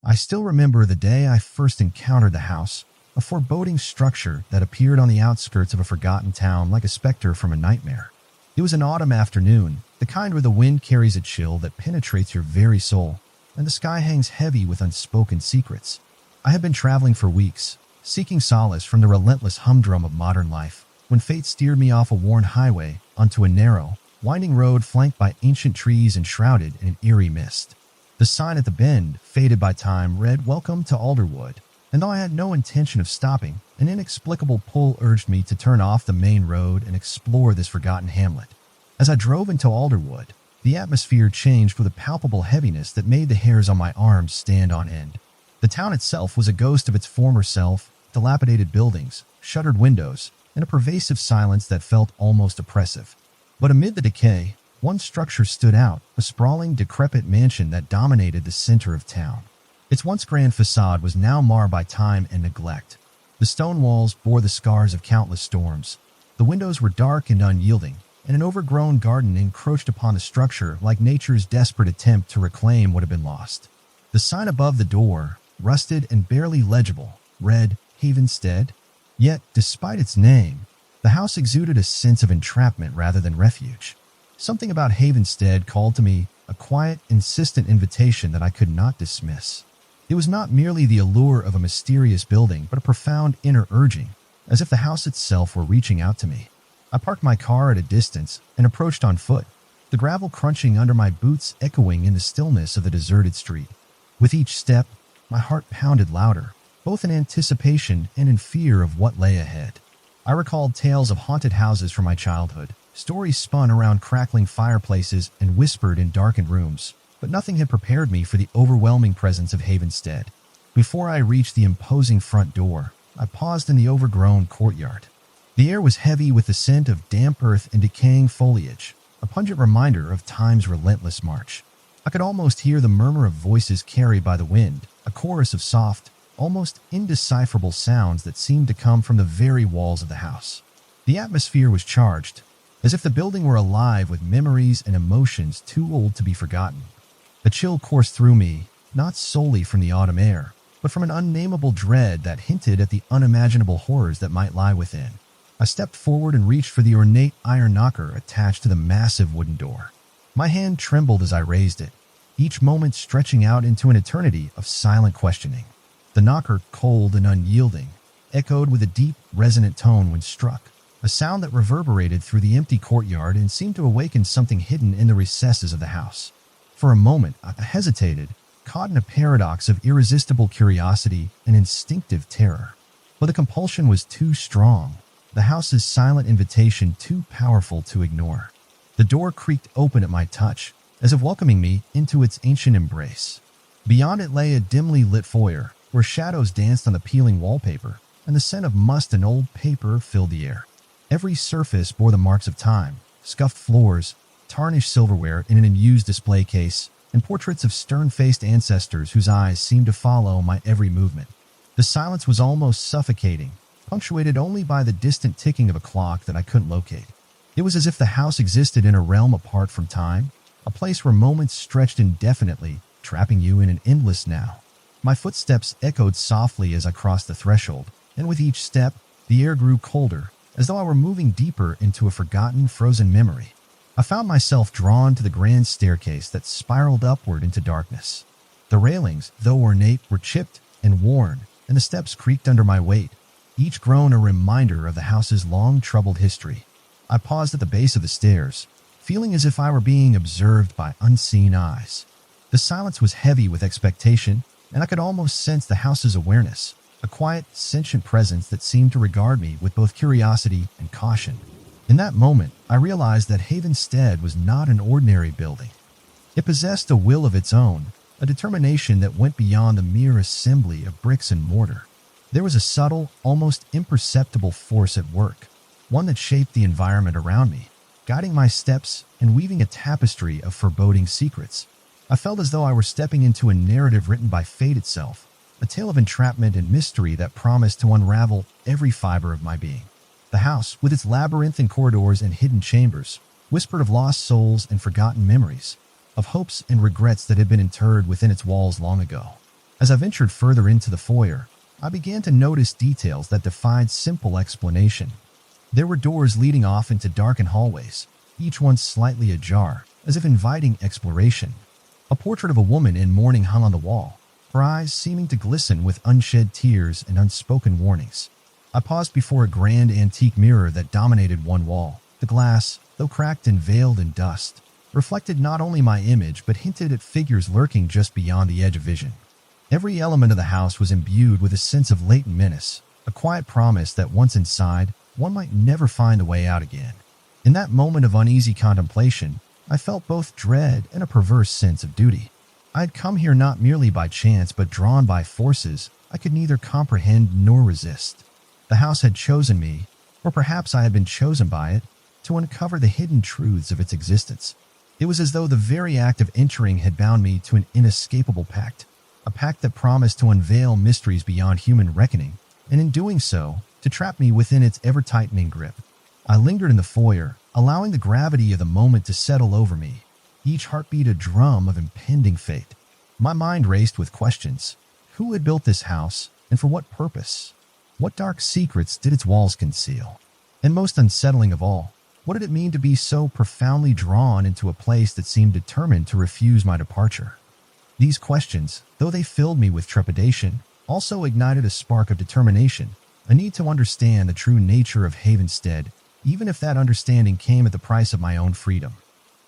I still remember the day I first encountered the house, a foreboding structure that appeared on the outskirts of a forgotten town like a specter from a nightmare. It was an autumn afternoon, the kind where the wind carries a chill that penetrates your very soul, and the sky hangs heavy with unspoken secrets. I had been traveling for weeks, seeking solace from the relentless humdrum of modern life, when fate steered me off a worn highway onto a narrow, winding road flanked by ancient trees and shrouded in an eerie mist. The sign at the bend, faded by time, read, "Welcome to Alderwood," and though I had no intention of stopping, an inexplicable pull urged me to turn off the main road and explore this forgotten hamlet. As I drove into Alderwood, the atmosphere changed with a palpable heaviness that made the hairs on my arms stand on end. The town itself was a ghost of its former self, dilapidated buildings, shuttered windows, and a pervasive silence that felt almost oppressive. But amid the decay, one structure stood out, a sprawling, decrepit mansion that dominated the center of town. Its once grand facade was now marred by time and neglect. The stone walls bore the scars of countless storms. The windows were dark and unyielding, and an overgrown garden encroached upon the structure like nature's desperate attempt to reclaim what had been lost. The sign above the door, rusted and barely legible, read, "Havenstead." Yet, despite its name, the house exuded a sense of entrapment rather than refuge. Something about Havenstead called to me, a quiet, insistent invitation that I could not dismiss. It was not merely the allure of a mysterious building, but a profound inner urging, as if the house itself were reaching out to me. I parked my car at a distance and approached on foot, the gravel crunching under my boots echoing in the stillness of the deserted street. With each step, my heart pounded louder, both in anticipation and in fear of what lay ahead. I recalled tales of haunted houses from my childhood, stories spun around crackling fireplaces and whispered in darkened rooms, but nothing had prepared me for the overwhelming presence of Havenstead. Before I reached the imposing front door, I paused in the overgrown courtyard. The air was heavy with the scent of damp earth and decaying foliage, a pungent reminder of time's relentless march. I could almost hear the murmur of voices carried by the wind, a chorus of soft, almost indecipherable sounds that seemed to come from the very walls of the house. The atmosphere was charged, as if the building were alive with memories and emotions too old to be forgotten. A chill coursed through me, not solely from the autumn air, but from an unnameable dread that hinted at the unimaginable horrors that might lie within. I stepped forward and reached for the ornate iron knocker attached to the massive wooden door. My hand trembled as I raised it, each moment stretching out into an eternity of silent questioning. The knocker, cold and unyielding, echoed with a deep, resonant tone when struck, a sound that reverberated through the empty courtyard and seemed to awaken something hidden in the recesses of the house. For a moment, I hesitated, caught in a paradox of irresistible curiosity and instinctive terror. But the compulsion was too strong, the house's silent invitation too powerful to ignore. The door creaked open at my touch, as if welcoming me into its ancient embrace. Beyond it lay a dimly lit foyer, where shadows danced on the peeling wallpaper, and the scent of must and old paper filled the air. Every surface bore the marks of time, scuffed floors, tarnished silverware in an unused display case, and portraits of stern-faced ancestors whose eyes seemed to follow my every movement. The silence was almost suffocating, punctuated only by the distant ticking of a clock that I couldn't locate. It was as if the house existed in a realm apart from time, a place where moments stretched indefinitely, trapping you in an endless now. My footsteps echoed softly as I crossed the threshold, and with each step, the air grew colder, as though I were moving deeper into a forgotten, frozen memory. I found myself drawn to the grand staircase that spiraled upward into darkness. The railings, though ornate, were chipped and worn, and the steps creaked under my weight, each grown a reminder of the house's long troubled history. I paused at the base of the stairs, feeling as if I were being observed by unseen eyes. The silence was heavy with expectation, and I could almost sense the house's awareness, a quiet, sentient presence that seemed to regard me with both curiosity and caution. In that moment, I realized that Havenstead was not an ordinary building. It possessed a will of its own, a determination that went beyond the mere assembly of bricks and mortar. There was a subtle, almost imperceptible force at work, one that shaped the environment around me, guiding my steps and weaving a tapestry of foreboding secrets. I felt as though I were stepping into a narrative written by fate itself, a tale of entrapment and mystery that promised to unravel every fiber of my being. The house, with its labyrinthine corridors and hidden chambers, whispered of lost souls and forgotten memories, of hopes and regrets that had been interred within its walls long ago. As I ventured further into the foyer, I began to notice details that defied simple explanation. There were doors leading off into darkened hallways, each one slightly ajar, as if inviting exploration. A portrait of a woman in mourning hung on the wall, her eyes seeming to glisten with unshed tears and unspoken warnings. I paused before a grand antique mirror that dominated one wall. The glass, though cracked and veiled in dust, reflected not only my image but hinted at figures lurking just beyond the edge of vision. Every element of the house was imbued with a sense of latent menace, a quiet promise that once inside, one might never find a way out again. In that moment of uneasy contemplation, I felt both dread and a perverse sense of duty. I had come here not merely by chance but drawn by forces I could neither comprehend nor resist. The house had chosen me, or perhaps I had been chosen by it, to uncover the hidden truths of its existence. It was as though the very act of entering had bound me to an inescapable pact, a pact that promised to unveil mysteries beyond human reckoning, and in doing so, to trap me within its ever-tightening grip. I lingered in the foyer, allowing the gravity of the moment to settle over me, each heartbeat a drum of impending fate. My mind raced with questions. Who had built this house, and for what purpose? What dark secrets did its walls conceal? And most unsettling of all, what did it mean to be so profoundly drawn into a place that seemed determined to refuse my departure? These questions, though they filled me with trepidation, also ignited a spark of determination, a need to understand the true nature of Havenstead, even if that understanding came at the price of my own freedom.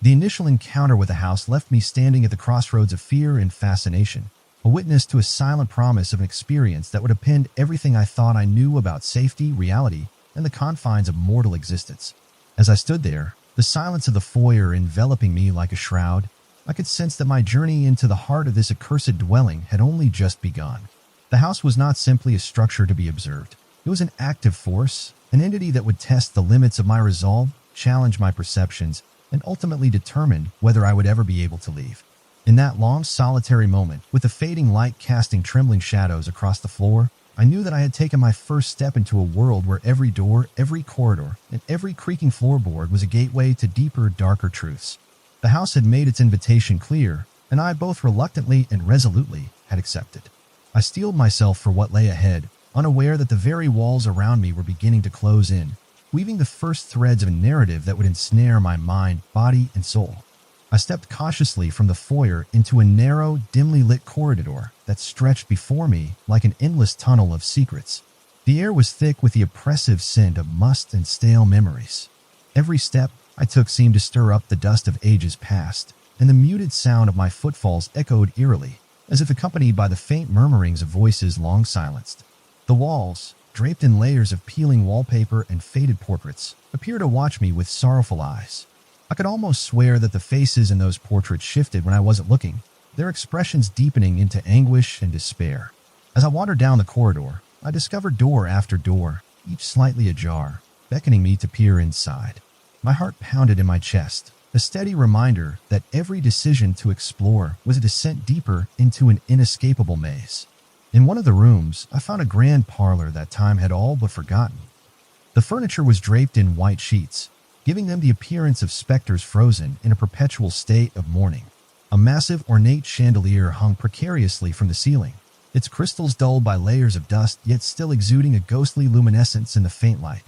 The initial encounter with the house left me standing at the crossroads of fear and fascination, a witness to a silent promise of an experience that would append everything I thought I knew about safety, reality, and the confines of mortal existence. As I stood there, the silence of the foyer enveloping me like a shroud, I could sense that my journey into the heart of this accursed dwelling had only just begun. The house was not simply a structure to be observed. It was an active force, an entity that would test the limits of my resolve, challenge my perceptions, and ultimately determine whether I would ever be able to leave. In that long, solitary moment, with the fading light casting trembling shadows across the floor, I knew that I had taken my first step into a world where every door, every corridor, and every creaking floorboard was a gateway to deeper, darker truths. The house had made its invitation clear, and I both reluctantly and resolutely had accepted. I steeled myself for what lay ahead, unaware that the very walls around me were beginning to close in, weaving the first threads of a narrative that would ensnare my mind, body, and soul. I stepped cautiously from the foyer into a narrow, dimly lit corridor that stretched before me like an endless tunnel of secrets. The air was thick with the oppressive scent of must and stale memories. Every step I took seemed to stir up the dust of ages past, and the muted sound of my footfalls echoed eerily, as if accompanied by the faint murmurings of voices long silenced. The walls, draped in layers of peeling wallpaper and faded portraits, appeared to watch me with sorrowful eyes. I could almost swear that the faces in those portraits shifted when I wasn't looking, their expressions deepening into anguish and despair. As I wandered down the corridor, I discovered door after door, each slightly ajar, beckoning me to peer inside. My heart pounded in my chest, a steady reminder that every decision to explore was a descent deeper into an inescapable maze. In one of the rooms, I found a grand parlor that time had all but forgotten. The furniture was draped in white sheets, giving them the appearance of specters frozen in a perpetual state of mourning. A massive, ornate chandelier hung precariously from the ceiling, its crystals dulled by layers of dust yet still exuding a ghostly luminescence in the faint light.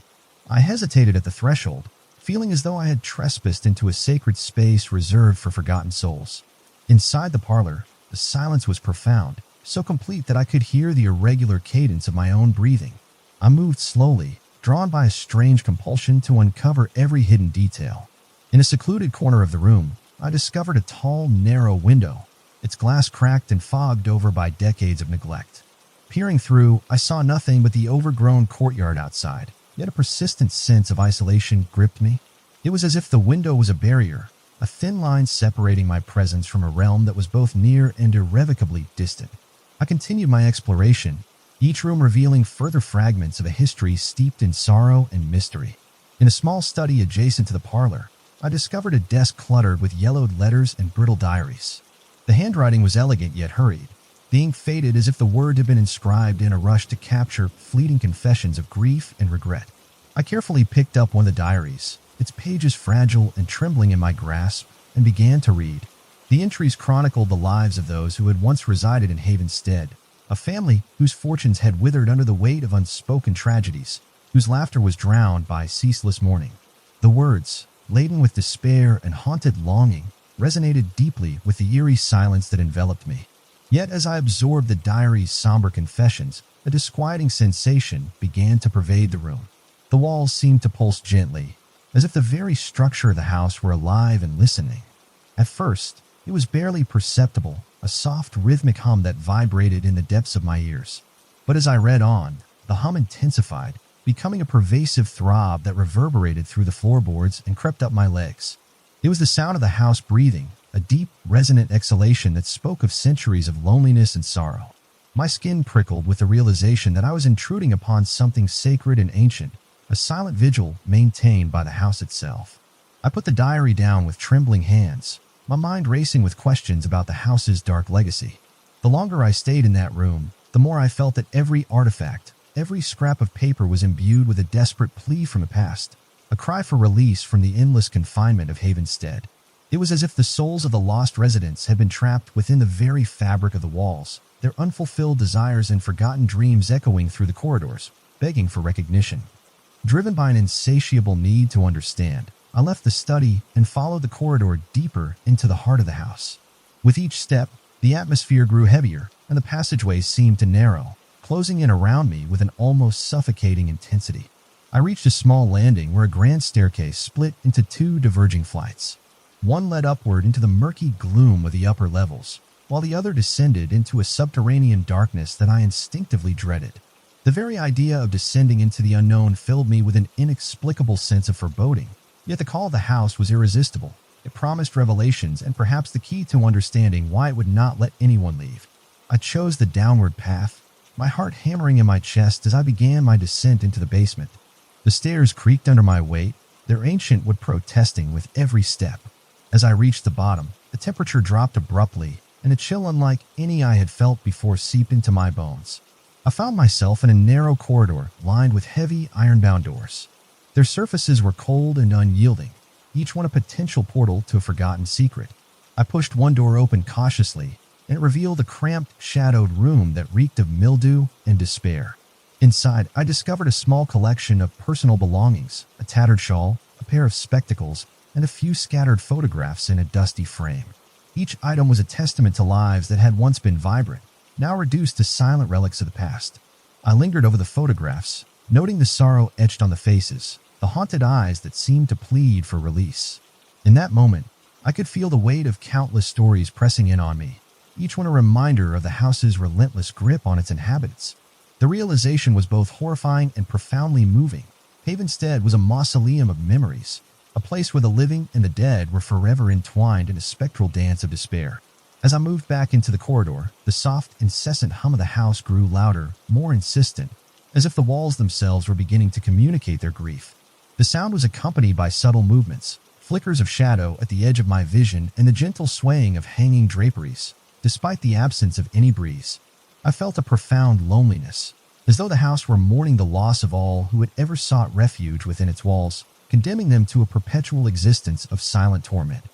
I hesitated at the threshold, feeling as though I had trespassed into a sacred space reserved for forgotten souls. Inside the parlor, the silence was profound, so complete that I could hear the irregular cadence of my own breathing. I moved slowly, drawn by a strange compulsion to uncover every hidden detail. In a secluded corner of the room, I discovered a tall, narrow window, its glass cracked and fogged over by decades of neglect. Peering through, I saw nothing but the overgrown courtyard outside, yet a persistent sense of isolation gripped me. It was as if the window was a barrier, a thin line separating my presence from a realm that was both near and irrevocably distant. I continued my exploration, each room revealing further fragments of a history steeped in sorrow and mystery. In a small study adjacent to the parlor, I discovered a desk cluttered with yellowed letters and brittle diaries. The handwriting was elegant yet hurried, being faded as if the word had been inscribed in a rush to capture fleeting confessions of grief and regret. I carefully picked up one of the diaries, its pages fragile and trembling in my grasp, and began to read. The entries chronicled the lives of those who had once resided in Havenstead, a family whose fortunes had withered under the weight of unspoken tragedies, whose laughter was drowned by ceaseless mourning. The words, laden with despair and haunted longing, resonated deeply with the eerie silence that enveloped me. Yet as I absorbed the diary's somber confessions, a disquieting sensation began to pervade the room. The walls seemed to pulse gently, as if the very structure of the house were alive and listening. At first, it was barely perceptible, a soft rhythmic hum that vibrated in the depths of my ears. But as I read on, the hum intensified, becoming a pervasive throb that reverberated through the floorboards and crept up my legs. It was the sound of the house breathing, a deep, resonant exhalation that spoke of centuries of loneliness and sorrow. My skin prickled with the realization that I was intruding upon something sacred and ancient, a silent vigil maintained by the house itself. I put the diary down with trembling hands, my mind racing with questions about the house's dark legacy. The longer I stayed in that room, the more I felt that every artifact, every scrap of paper was imbued with a desperate plea from the past, a cry for release from the endless confinement of Havenstead. It was as if the souls of the lost residents had been trapped within the very fabric of the walls, their unfulfilled desires and forgotten dreams echoing through the corridors, begging for recognition. Driven by an insatiable need to understand, I left the study and followed the corridor deeper into the heart of the house. With each step, the atmosphere grew heavier, and the passageways seemed to narrow, closing in around me with an almost suffocating intensity. I reached a small landing where a grand staircase split into two diverging flights. One led upward into the murky gloom of the upper levels, while the other descended into a subterranean darkness that I instinctively dreaded. The very idea of descending into the unknown filled me with an inexplicable sense of foreboding. Yet the call of the house was irresistible. It promised revelations and perhaps the key to understanding why it would not let anyone leave. I chose the downward path, my heart hammering in my chest as I began my descent into the basement. The stairs creaked under my weight, their ancient wood protesting with every step. As I reached the bottom, the temperature dropped abruptly, and a chill unlike any I had felt before seeped into my bones. I found myself in a narrow corridor lined with heavy, iron-bound doors. Their surfaces were cold and unyielding, each one a potential portal to a forgotten secret. I pushed one door open cautiously, and it revealed a cramped, shadowed room that reeked of mildew and despair. Inside, I discovered a small collection of personal belongings, a tattered shawl, a pair of spectacles, and a few scattered photographs in a dusty frame. Each item was a testament to lives that had once been vibrant, now reduced to silent relics of the past. I lingered over the photographs, noting the sorrow etched on the faces, the haunted eyes that seemed to plead for release. In that moment, I could feel the weight of countless stories pressing in on me, each one a reminder of the house's relentless grip on its inhabitants. The realization was both horrifying and profoundly moving. Havenstead was a mausoleum of memories, a place where the living and the dead were forever entwined in a spectral dance of despair. As I moved back into the corridor, the soft, incessant hum of the house grew louder, more insistent, as if the walls themselves were beginning to communicate their grief. The sound was accompanied by subtle movements, flickers of shadow at the edge of my vision and the gentle swaying of hanging draperies. Despite the absence of any breeze, I felt a profound loneliness, as though the house were mourning the loss of all who had ever sought refuge within its walls, condemning them to a perpetual existence of silent torment.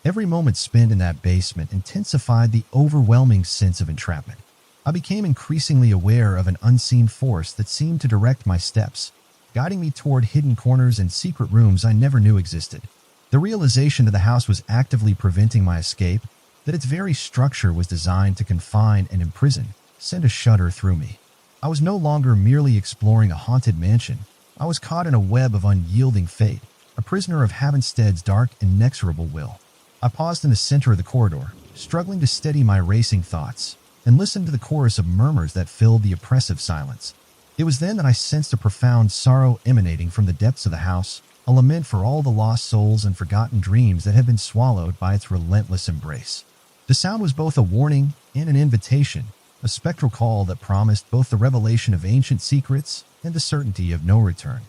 Every moment spent in that basement intensified the overwhelming sense of entrapment. I became increasingly aware of an unseen force that seemed to direct my steps, guiding me toward hidden corners and secret rooms I never knew existed. The realization that the house was actively preventing my escape, that its very structure was designed to confine and imprison, sent a shudder through me. I was no longer merely exploring a haunted mansion. I was caught in a web of unyielding fate, a prisoner of Havenstead's dark, inexorable will. I paused in the center of the corridor, struggling to steady my racing thoughts, and listened to the chorus of murmurs that filled the oppressive silence. It was then that I sensed a profound sorrow emanating from the depths of the house, a lament for all the lost souls and forgotten dreams that had been swallowed by its relentless embrace. The sound was both a warning and an invitation, a spectral call that promised both the revelation of ancient secrets and the certainty of no return.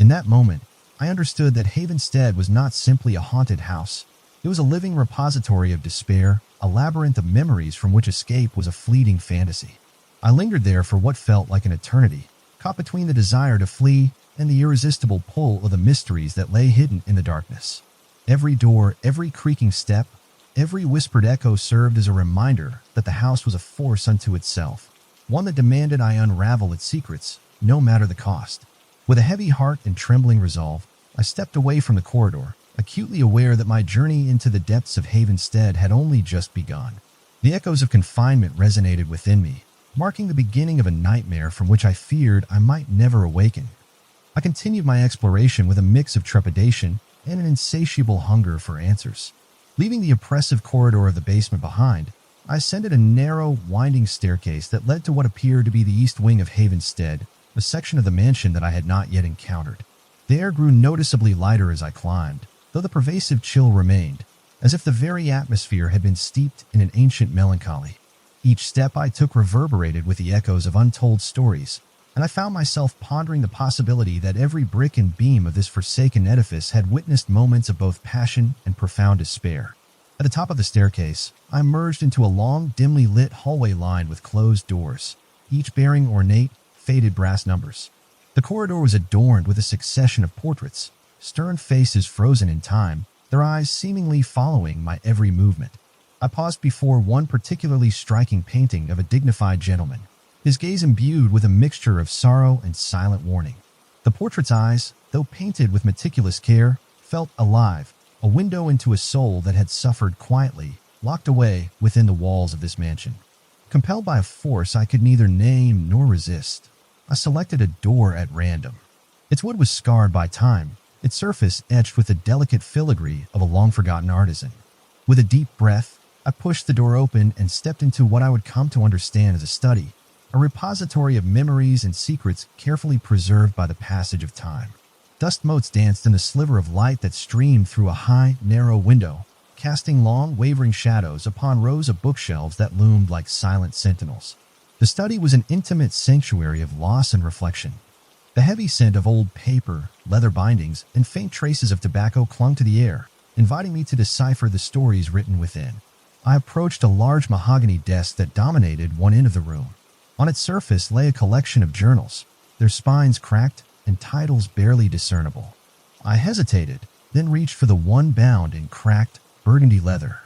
In that moment, I understood that Havenstead was not simply a haunted house. It was a living repository of despair, a labyrinth of memories from which escape was a fleeting fantasy. I lingered there for what felt like an eternity, caught between the desire to flee and the irresistible pull of the mysteries that lay hidden in the darkness. Every door, every creaking step, Every whispered echo served as a reminder that the house was a force unto itself, one that demanded I unravel its secrets, no matter the cost. With a heavy heart and trembling resolve, I stepped away from the corridor, acutely aware that my journey into the depths of Havenstead had only just begun. The echoes of confinement resonated within me, marking the beginning of a nightmare from which I feared I might never awaken. I continued my exploration with a mix of trepidation and an insatiable hunger for answers. Leaving the oppressive corridor of the basement behind, I ascended a narrow, winding staircase that led to what appeared to be the east wing of Havenstead, a section of the mansion that I had not yet encountered. The air grew noticeably lighter as I climbed, though the pervasive chill remained, as if the very atmosphere had been steeped in an ancient melancholy. Each step I took reverberated with the echoes of untold stories, and I found myself pondering the possibility that every brick and beam of this forsaken edifice had witnessed moments of both passion and profound despair. At the top of the staircase, I emerged into a long, dimly lit hallway lined with closed doors, each bearing ornate, faded brass numbers. The corridor was adorned with a succession of portraits, stern faces frozen in time, their eyes seemingly following my every movement. I paused before one particularly striking painting of a dignified gentleman, his gaze imbued with a mixture of sorrow and silent warning. The portrait's eyes, though painted with meticulous care, felt alive, a window into a soul that had suffered quietly, locked away within the walls of this mansion. Compelled by a force I could neither name nor resist, I selected a door at random. Its wood was scarred by time, its surface etched with the delicate filigree of a long-forgotten artisan. With a deep breath, I pushed the door open and stepped into what I would come to understand as a study, a repository of memories and secrets carefully preserved by the passage of time. Dust motes danced in the sliver of light that streamed through a high, narrow window, casting long, wavering shadows upon rows of bookshelves that loomed like silent sentinels. The study was an intimate sanctuary of loss and reflection. The heavy scent of old paper, leather bindings, and faint traces of tobacco clung to the air, inviting me to decipher the stories written within. I approached a large mahogany desk that dominated one end of the room. On its surface lay a collection of journals, their spines cracked and titles barely discernible. I hesitated, then reached for the one bound in cracked, burgundy leather.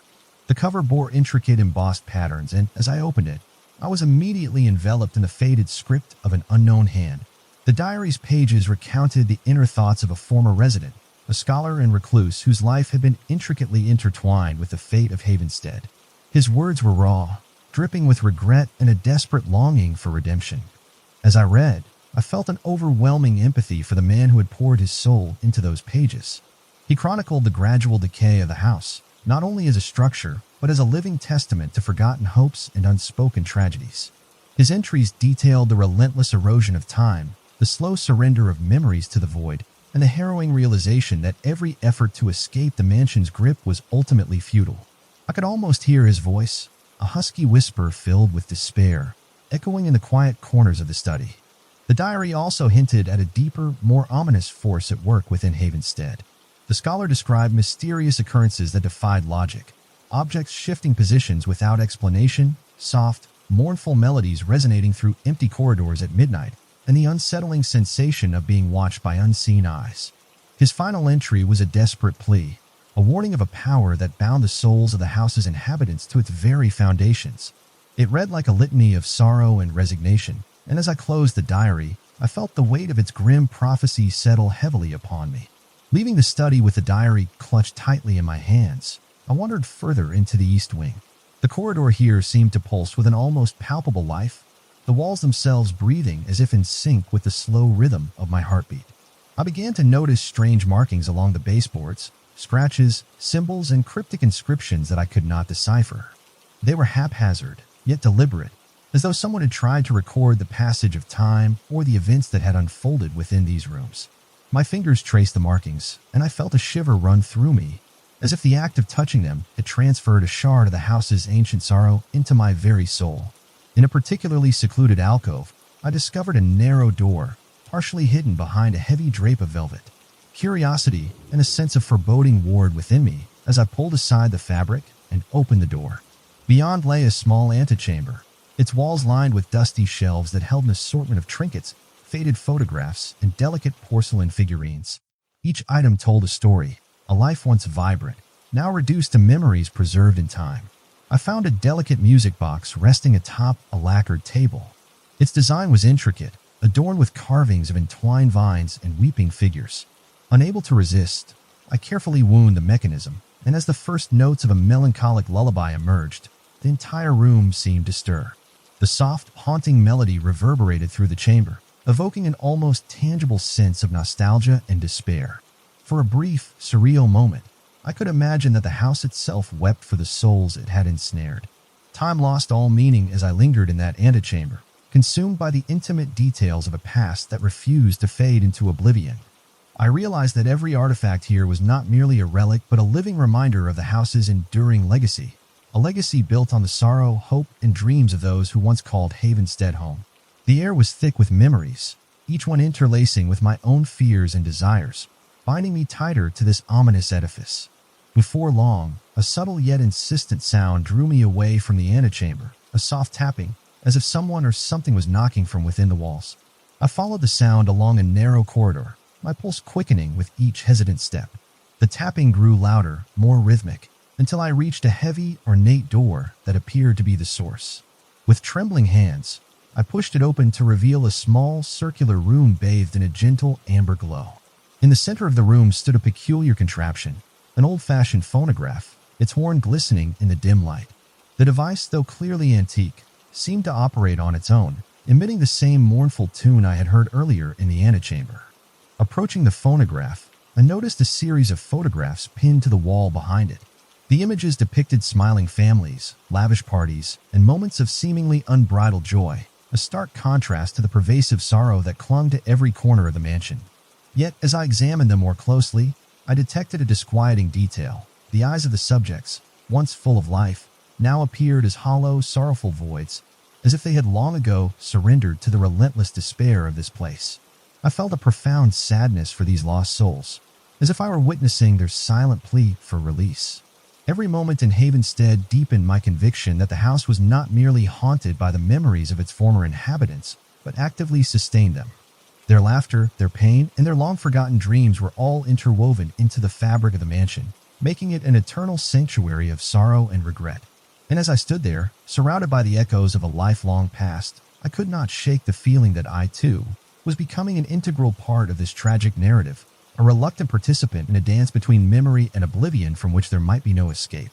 The cover bore intricate embossed patterns, and as I opened it, I was immediately enveloped in the faded script of an unknown hand. The diary's pages recounted the inner thoughts of a former resident, a scholar and recluse whose life had been intricately intertwined with the fate of Havenstead. His words were raw, dripping with regret and a desperate longing for redemption. As I read, I felt an overwhelming empathy for the man who had poured his soul into those pages. He chronicled the gradual decay of the house, not only as a structure, but as a living testament to forgotten hopes and unspoken tragedies. His entries detailed the relentless erosion of time, the slow surrender of memories to the void, and the harrowing realization that every effort to escape the mansion's grip was ultimately futile. I could almost hear his voice, a husky whisper filled with despair, echoing in the quiet corners of the study. The diary also hinted at a deeper, more ominous force at work within Havenstead. The scholar described mysterious occurrences that defied logic, objects shifting positions without explanation, soft, mournful melodies resonating through empty corridors at midnight, and the unsettling sensation of being watched by unseen eyes. His final entry was a desperate plea, a warning of a power that bound the souls of the house's inhabitants to its very foundations. It read like a litany of sorrow and resignation, and as I closed the diary, I felt the weight of its grim prophecy settle heavily upon me. Leaving the study with the diary clutched tightly in my hands, I wandered further into the east wing. The corridor here seemed to pulse with an almost palpable life, the walls themselves breathing as if in sync with the slow rhythm of my heartbeat. I began to notice strange markings along the baseboards, scratches, symbols, and cryptic inscriptions that I could not decipher. They were haphazard, yet deliberate, as though someone had tried to record the passage of time or the events that had unfolded within these rooms. My fingers traced the markings, and I felt a shiver run through me, as if the act of touching them had transferred a shard of the house's ancient sorrow into my very soul. In a particularly secluded alcove, I discovered a narrow door, partially hidden behind a heavy drape of velvet. Curiosity and a sense of foreboding warred within me as I pulled aside the fabric and opened the door. Beyond lay a small antechamber, its walls lined with dusty shelves that held an assortment of trinkets, faded photographs, and delicate porcelain figurines. Each item told a story, a life once vibrant, now reduced to memories preserved in time. I found a delicate music box resting atop a lacquered table. Its design was intricate, adorned with carvings of entwined vines and weeping figures. Unable to resist, I carefully wound the mechanism, and as the first notes of a melancholic lullaby emerged, the entire room seemed to stir. The soft, haunting melody reverberated through the chamber, evoking an almost tangible sense of nostalgia and despair. For a brief, surreal moment, I could imagine that the house itself wept for the souls it had ensnared. Time lost all meaning as I lingered in that antechamber, consumed by the intimate details of a past that refused to fade into oblivion. I realized that every artifact here was not merely a relic but a living reminder of the house's enduring legacy, a legacy built on the sorrow, hope, and dreams of those who once called Havenstead home. The air was thick with memories, each one interlacing with my own fears and desires, binding me tighter to this ominous edifice. Before long, a subtle yet insistent sound drew me away from the antechamber, a soft tapping, as if someone or something was knocking from within the walls. I followed the sound along a narrow corridor, my pulse quickening with each hesitant step. The tapping grew louder, more rhythmic, until I reached a heavy, ornate door that appeared to be the source. With trembling hands, I pushed it open to reveal a small, circular room bathed in a gentle amber glow. In the center of the room stood a peculiar contraption, an old-fashioned phonograph, its horn glistening in the dim light. The device, though clearly antique, seemed to operate on its own, emitting the same mournful tune I had heard earlier in the antechamber. Approaching the phonograph, I noticed a series of photographs pinned to the wall behind it. The images depicted smiling families, lavish parties, and moments of seemingly unbridled joy, a stark contrast to the pervasive sorrow that clung to every corner of the mansion. Yet, as I examined them more closely, I detected a disquieting detail. The eyes of the subjects, once full of life, now appeared as hollow, sorrowful voids, as if they had long ago surrendered to the relentless despair of this place. I felt a profound sadness for these lost souls, as if I were witnessing their silent plea for release. Every moment in Havenstead deepened my conviction that the house was not merely haunted by the memories of its former inhabitants, but actively sustained them. Their laughter, their pain, and their long-forgotten dreams were all interwoven into the fabric of the mansion, making it an eternal sanctuary of sorrow and regret. And as I stood there, surrounded by the echoes of a lifelong past, I could not shake the feeling that I, too, was becoming an integral part of this tragic narrative, a reluctant participant in a dance between memory and oblivion from which there might be no escape.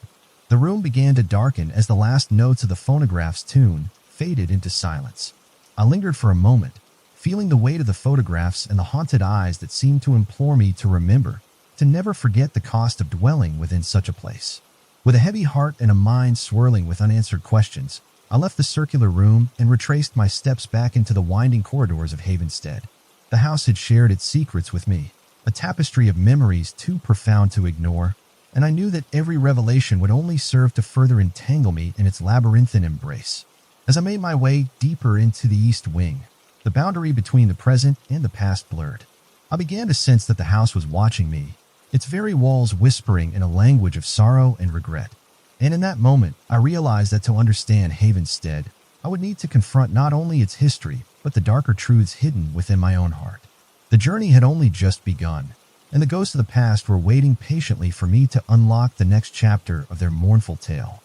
The room began to darken as the last notes of the phonograph's tune faded into silence. I lingered for a moment, feeling the weight of the photographs and the haunted eyes that seemed to implore me to remember, to never forget the cost of dwelling within such a place. With a heavy heart and a mind swirling with unanswered questions, I left the circular room and retraced my steps back into the winding corridors of Havenstead. The house had shared its secrets with me, a tapestry of memories too profound to ignore, and I knew that every revelation would only serve to further entangle me in its labyrinthine embrace. As I made my way deeper into the east wing, the boundary between the present and the past blurred. I began to sense that the house was watching me, its very walls whispering in a language of sorrow and regret. And in that moment, I realized that to understand Havenstead, I would need to confront not only its history, but the darker truths hidden within my own heart. The journey had only just begun, and the ghosts of the past were waiting patiently for me to unlock the next chapter of their mournful tale.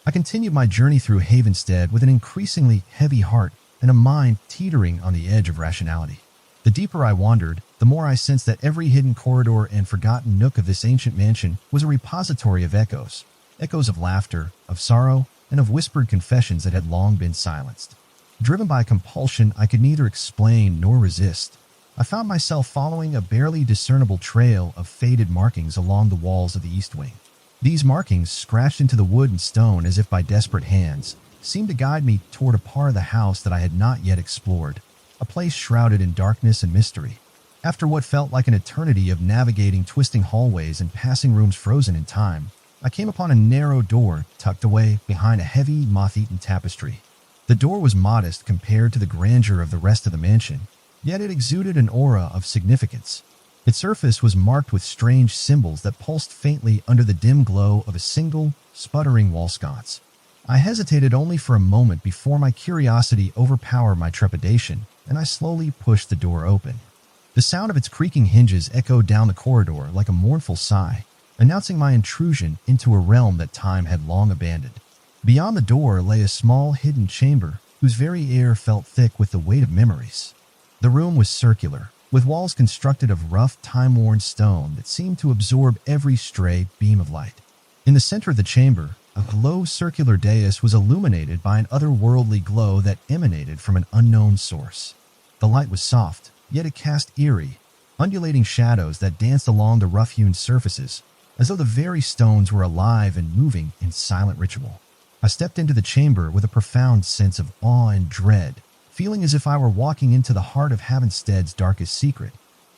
I continued my journey through Havenstead with an increasingly heavy heart and a mind teetering on the edge of rationality. The deeper I wandered, the more I sensed that every hidden corridor and forgotten nook of this ancient mansion was a repository of echoes of laughter, of sorrow, and of whispered confessions that had long been silenced. Driven by a compulsion I could neither explain nor resist, I found myself following a barely discernible trail of faded markings along the walls of the east wing. These markings, scratched into the wood and stone as if by desperate hands, seemed to guide me toward a part of the house that I had not yet explored, a place shrouded in darkness and mystery. After what felt like an eternity of navigating twisting hallways and passing rooms frozen in time, I came upon a narrow door tucked away behind a heavy, moth-eaten tapestry. The door was modest compared to the grandeur of the rest of the mansion, yet it exuded an aura of significance. Its surface was marked with strange symbols that pulsed faintly under the dim glow of a single, sputtering wall sconce. I hesitated only for a moment before my curiosity overpowered my trepidation, and I slowly pushed the door open. The sound of its creaking hinges echoed down the corridor like a mournful sigh, announcing my intrusion into a realm that time had long abandoned. Beyond the door lay a small hidden chamber whose very air felt thick with the weight of memories. The room was circular, with walls constructed of rough, time-worn stone that seemed to absorb every stray beam of light. In the center of the chamber, a glow-circular dais was illuminated by an otherworldly glow that emanated from an unknown source. The light was soft, yet it cast eerie, undulating shadows that danced along the rough-hewn surfaces, as though the very stones were alive and moving in silent ritual. I stepped into the chamber with a profound sense of awe and dread, feeling as if I were walking into the heart of Havenstead's darkest secret.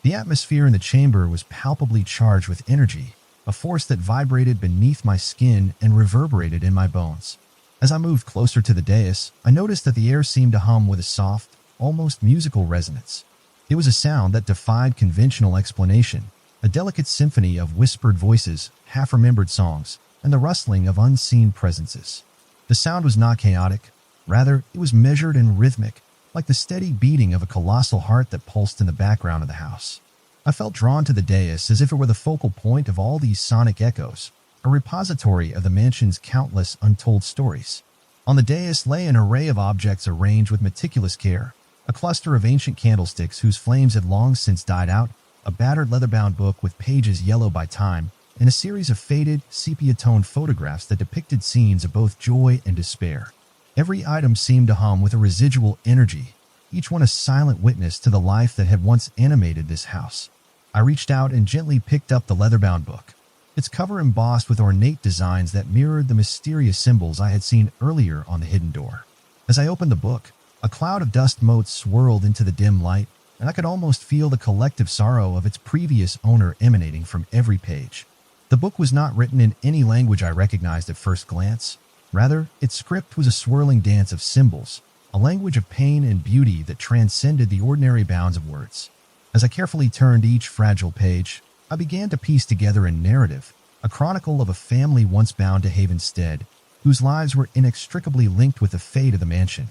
The atmosphere in the chamber was palpably charged with energy, a force that vibrated beneath my skin and reverberated in my bones. As I moved closer to the dais, I noticed that the air seemed to hum with a soft, almost musical resonance. It was a sound that defied conventional explanation, a delicate symphony of whispered voices, half-remembered songs, and the rustling of unseen presences. The sound was not chaotic. Rather, it was measured and rhythmic, like the steady beating of a colossal heart that pulsed in the background of the house. I felt drawn to the dais as if it were the focal point of all these sonic echoes, a repository of the mansion's countless untold stories. On the dais lay an array of objects arranged with meticulous care, a cluster of ancient candlesticks whose flames had long since died out, a battered leather-bound book with pages yellowed by time, and a series of faded, sepia-toned photographs that depicted scenes of both joy and despair. Every item seemed to hum with a residual energy, each one a silent witness to the life that had once animated this house. I reached out and gently picked up the leather-bound book, its cover embossed with ornate designs that mirrored the mysterious symbols I had seen earlier on the hidden door. As I opened the book, a cloud of dust motes swirled into the dim light, and I could almost feel the collective sorrow of its previous owner emanating from every page. The book was not written in any language I recognized at first glance. Rather, its script was a swirling dance of symbols, a language of pain and beauty that transcended the ordinary bounds of words. As I carefully turned each fragile page, I began to piece together a narrative, a chronicle of a family once bound to Havenstead, whose lives were inextricably linked with the fate of the mansion.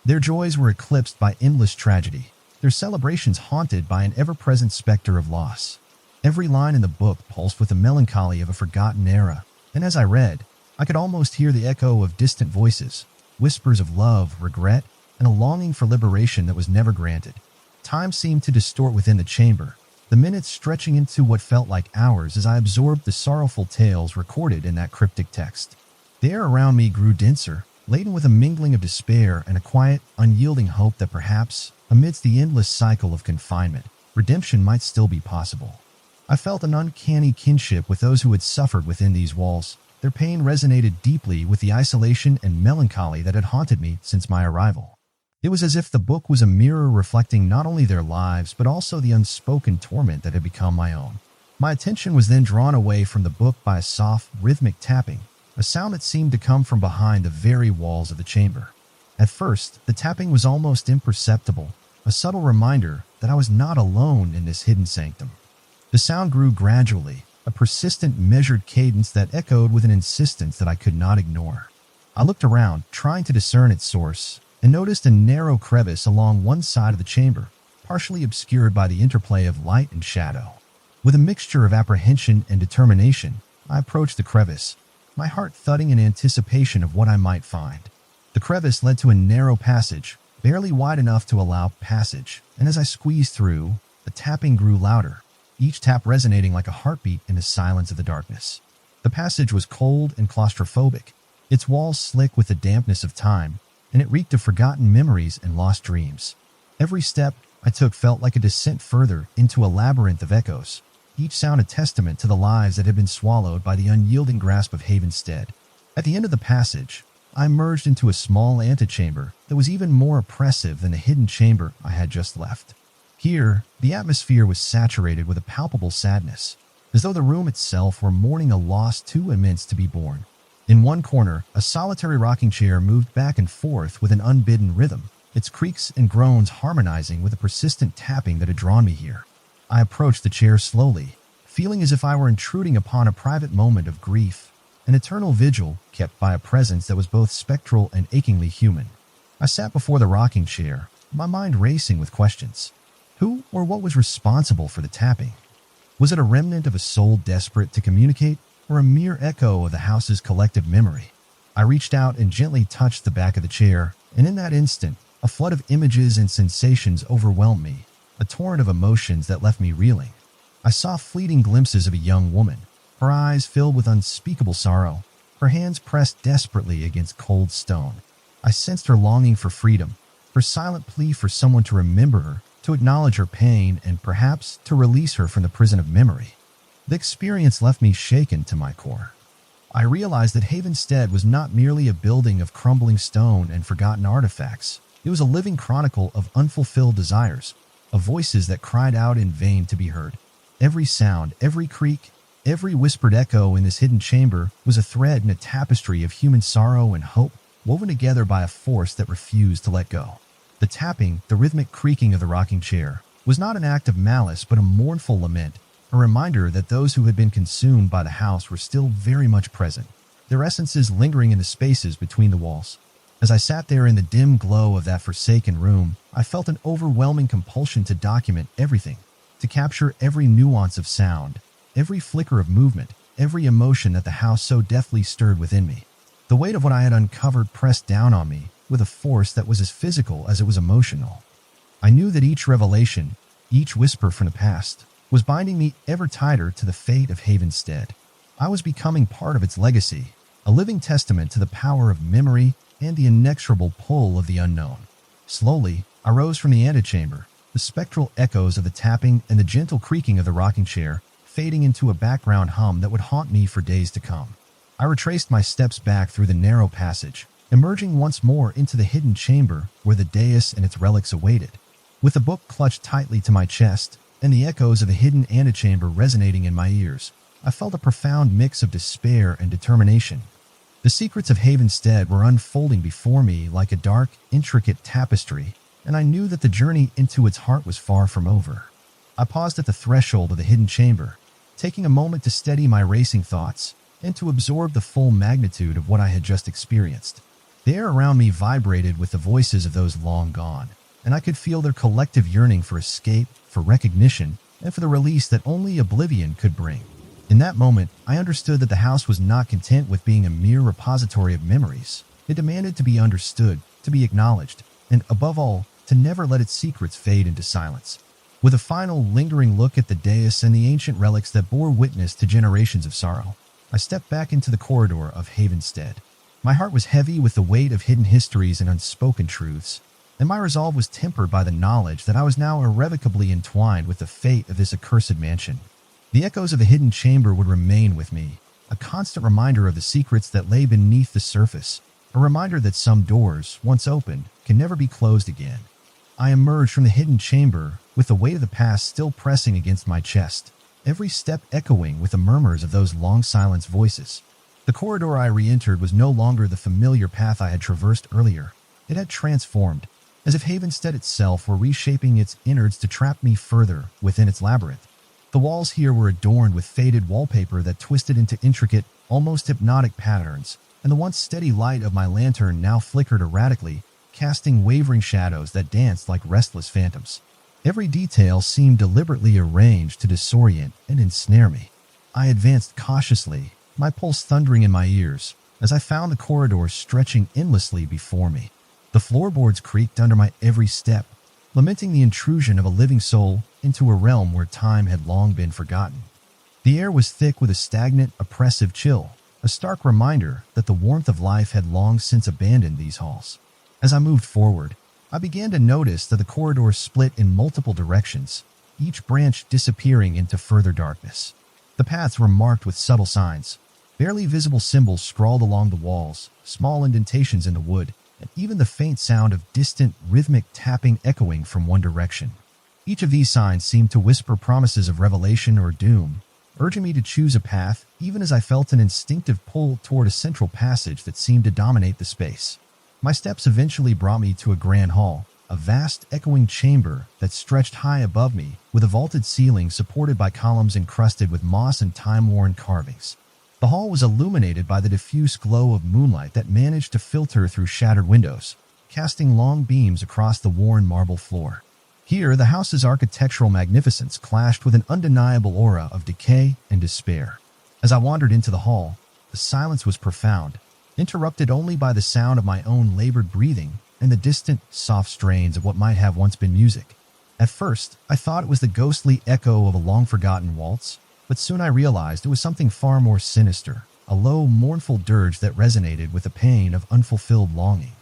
Their joys were eclipsed by endless tragedy, their celebrations haunted by an ever-present specter of loss. Every line in the book pulsed with the melancholy of a forgotten era, and as I read, I could almost hear the echo of distant voices, whispers of love, regret, and a longing for liberation that was never granted. Time seemed to distort within the chamber, the minutes stretching into what felt like hours as I absorbed the sorrowful tales recorded in that cryptic text. The air around me grew denser, laden with a mingling of despair and a quiet, unyielding hope that perhaps, amidst the endless cycle of confinement, redemption might still be possible. I felt an uncanny kinship with those who had suffered within these walls. Their pain resonated deeply with the isolation and melancholy that had haunted me since my arrival. It was as if the book was a mirror reflecting not only their lives, but also the unspoken torment that had become my own. My attention was then drawn away from the book by a soft, rhythmic tapping, a sound that seemed to come from behind the very walls of the chamber. At first, the tapping was almost imperceptible, a subtle reminder that I was not alone in this hidden sanctum. The sound grew gradually, a persistent, measured cadence that echoed with an insistence that I could not ignore. I looked around, trying to discern its source, and noticed a narrow crevice along one side of the chamber, partially obscured by the interplay of light and shadow. With a mixture of apprehension and determination, I approached the crevice, my heart thudding in anticipation of what I might find. The crevice led to a narrow passage, barely wide enough to allow passage, and as I squeezed through, the tapping grew louder, each tap resonating like a heartbeat in the silence of the darkness. The passage was cold and claustrophobic, its walls slick with the dampness of time, and it reeked of forgotten memories and lost dreams. Every step I took felt like a descent further into a labyrinth of echoes, each sound a testament to the lives that had been swallowed by the unyielding grasp of Havenstead. At the end of the passage, I emerged into a small antechamber that was even more oppressive than the hidden chamber I had just left. Here, the atmosphere was saturated with a palpable sadness, as though the room itself were mourning a loss too immense to be borne. In one corner, a solitary rocking chair moved back and forth with an unbidden rhythm, its creaks and groans harmonizing with the persistent tapping that had drawn me here. I approached the chair slowly, feeling as if I were intruding upon a private moment of grief, an eternal vigil kept by a presence that was both spectral and achingly human. I sat before the rocking chair, my mind racing with questions. Who or what was responsible for the tapping? Was it a remnant of a soul desperate to communicate, or a mere echo of the house's collective memory? I reached out and gently touched the back of the chair, and in that instant, a flood of images and sensations overwhelmed me, a torrent of emotions that left me reeling. I saw fleeting glimpses of a young woman, her eyes filled with unspeakable sorrow, her hands pressed desperately against cold stone. I sensed her longing for freedom, her silent plea for someone to remember her, to acknowledge her pain, and perhaps to release her from the prison of memory. The experience left me shaken to my core. I realized that Havenstead was not merely a building of crumbling stone and forgotten artifacts. It was a living chronicle of unfulfilled desires, of voices that cried out in vain to be heard. Every sound, every creak, every whispered echo in this hidden chamber was a thread in a tapestry of human sorrow and hope, woven together by a force that refused to let go. The tapping, the rhythmic creaking of the rocking chair, was not an act of malice but a mournful lament, a reminder that those who had been consumed by the house were still very much present, their essences lingering in the spaces between the walls. As I sat there in the dim glow of that forsaken room, I felt an overwhelming compulsion to document everything, to capture every nuance of sound, every flicker of movement, every emotion that the house so deftly stirred within me. The weight of what I had uncovered pressed down on me with a force that was as physical as it was emotional. I knew that each revelation, each whisper from the past, was binding me ever tighter to the fate of Havenstead. I was becoming part of its legacy, a living testament to the power of memory and the inexorable pull of the unknown. Slowly, I rose from the antechamber, the spectral echoes of the tapping and the gentle creaking of the rocking chair fading into a background hum that would haunt me for days to come. I retraced my steps back through the narrow passage, emerging once more into the hidden chamber where the dais and its relics awaited. With the book clutched tightly to my chest and the echoes of the hidden antechamber resonating in my ears, I felt a profound mix of despair and determination. The secrets of Havenstead were unfolding before me like a dark, intricate tapestry, and I knew that the journey into its heart was far from over. I paused at the threshold of the hidden chamber, taking a moment to steady my racing thoughts and to absorb the full magnitude of what I had just experienced. The air around me vibrated with the voices of those long gone, and I could feel their collective yearning for escape, for recognition, and for the release that only oblivion could bring. In that moment, I understood that the house was not content with being a mere repository of memories. It demanded to be understood, to be acknowledged, and above all, to never let its secrets fade into silence. With a final lingering look at the dais and the ancient relics that bore witness to generations of sorrow, I stepped back into the corridor of Havenstead. My heart was heavy with the weight of hidden histories and unspoken truths, and my resolve was tempered by the knowledge that I was now irrevocably entwined with the fate of this accursed mansion. The echoes of the hidden chamber would remain with me, a constant reminder of the secrets that lay beneath the surface, a reminder that some doors, once opened, can never be closed again. I emerged from the hidden chamber with the weight of the past still pressing against my chest, every step echoing with the murmurs of those long-silenced voices. The corridor I re-entered was no longer the familiar path I had traversed earlier. It had transformed, as if Havenstead itself were reshaping its innards to trap me further within its labyrinth. The walls here were adorned with faded wallpaper that twisted into intricate, almost hypnotic patterns, and the once steady light of my lantern now flickered erratically, casting wavering shadows that danced like restless phantoms. Every detail seemed deliberately arranged to disorient and ensnare me. I advanced cautiously, my pulse thundering in my ears, as I found the corridor stretching endlessly before me. The floorboards creaked under my every step, lamenting the intrusion of a living soul into a realm where time had long been forgotten. The air was thick with a stagnant, oppressive chill, a stark reminder that the warmth of life had long since abandoned these halls. As I moved forward, I began to notice that the corridor split in multiple directions, each branch disappearing into further darkness. The paths were marked with subtle signs, barely visible symbols scrawled along the walls, small indentations in the wood, and even the faint sound of distant, rhythmic tapping echoing from one direction. Each of these signs seemed to whisper promises of revelation or doom, urging me to choose a path even as I felt an instinctive pull toward a central passage that seemed to dominate the space. My steps eventually brought me to a grand hall, a vast, echoing chamber that stretched high above me, with a vaulted ceiling supported by columns encrusted with moss and time-worn carvings. The hall was illuminated by the diffuse glow of moonlight that managed to filter through shattered windows, casting long beams across the worn marble floor. Here, the house's architectural magnificence clashed with an undeniable aura of decay and despair. As I wandered into the hall, the silence was profound, interrupted only by the sound of my own labored breathing and the distant, soft strains of what might have once been music. At first, I thought it was the ghostly echo of a long-forgotten waltz, but soon I realized it was something far more sinister, a low, mournful dirge that resonated with the pain of unfulfilled longing.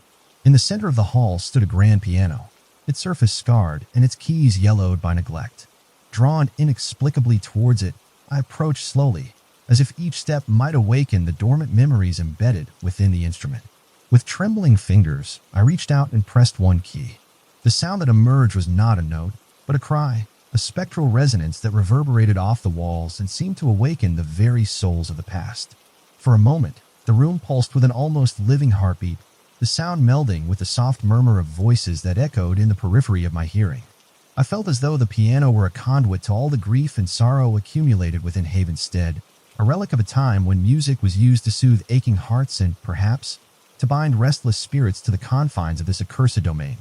In the center of the hall stood a grand piano, its surface scarred and its keys yellowed by neglect. Drawn inexplicably towards it, I approached slowly, as if each step might awaken the dormant memories embedded within the instrument. With trembling fingers, I reached out and pressed one key. The sound that emerged was not a note, but a cry, a spectral resonance that reverberated off the walls and seemed to awaken the very souls of the past. For a moment, the room pulsed with an almost living heartbeat, the sound melding with the soft murmur of voices that echoed in the periphery of my hearing. I felt as though the piano were a conduit to all the grief and sorrow accumulated within Havenstead, a relic of a time when music was used to soothe aching hearts and, perhaps, to bind restless spirits to the confines of this accursed domain.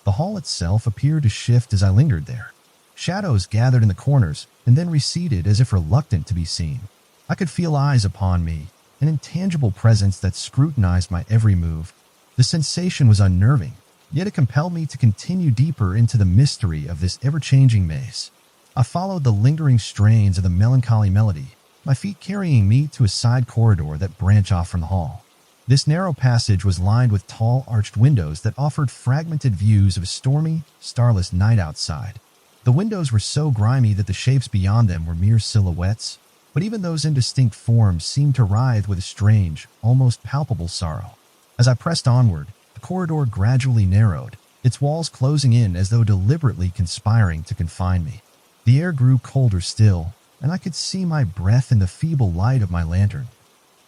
The hall itself appeared to shift as I lingered there. Shadows gathered in the corners and then receded as if reluctant to be seen. I could feel eyes upon me, an intangible presence that scrutinized my every move. The sensation was unnerving, yet it compelled me to continue deeper into the mystery of this ever-changing maze. I followed the lingering strains of the melancholy melody, my feet carrying me to a side corridor that branched off from the hall. This narrow passage was lined with tall, arched windows that offered fragmented views of a stormy, starless night outside. The windows were so grimy that the shapes beyond them were mere silhouettes, but even those indistinct forms seemed to writhe with a strange, almost palpable sorrow. As I pressed onward, the corridor gradually narrowed, its walls closing in as though deliberately conspiring to confine me. The air grew colder still, and I could see my breath in the feeble light of my lantern.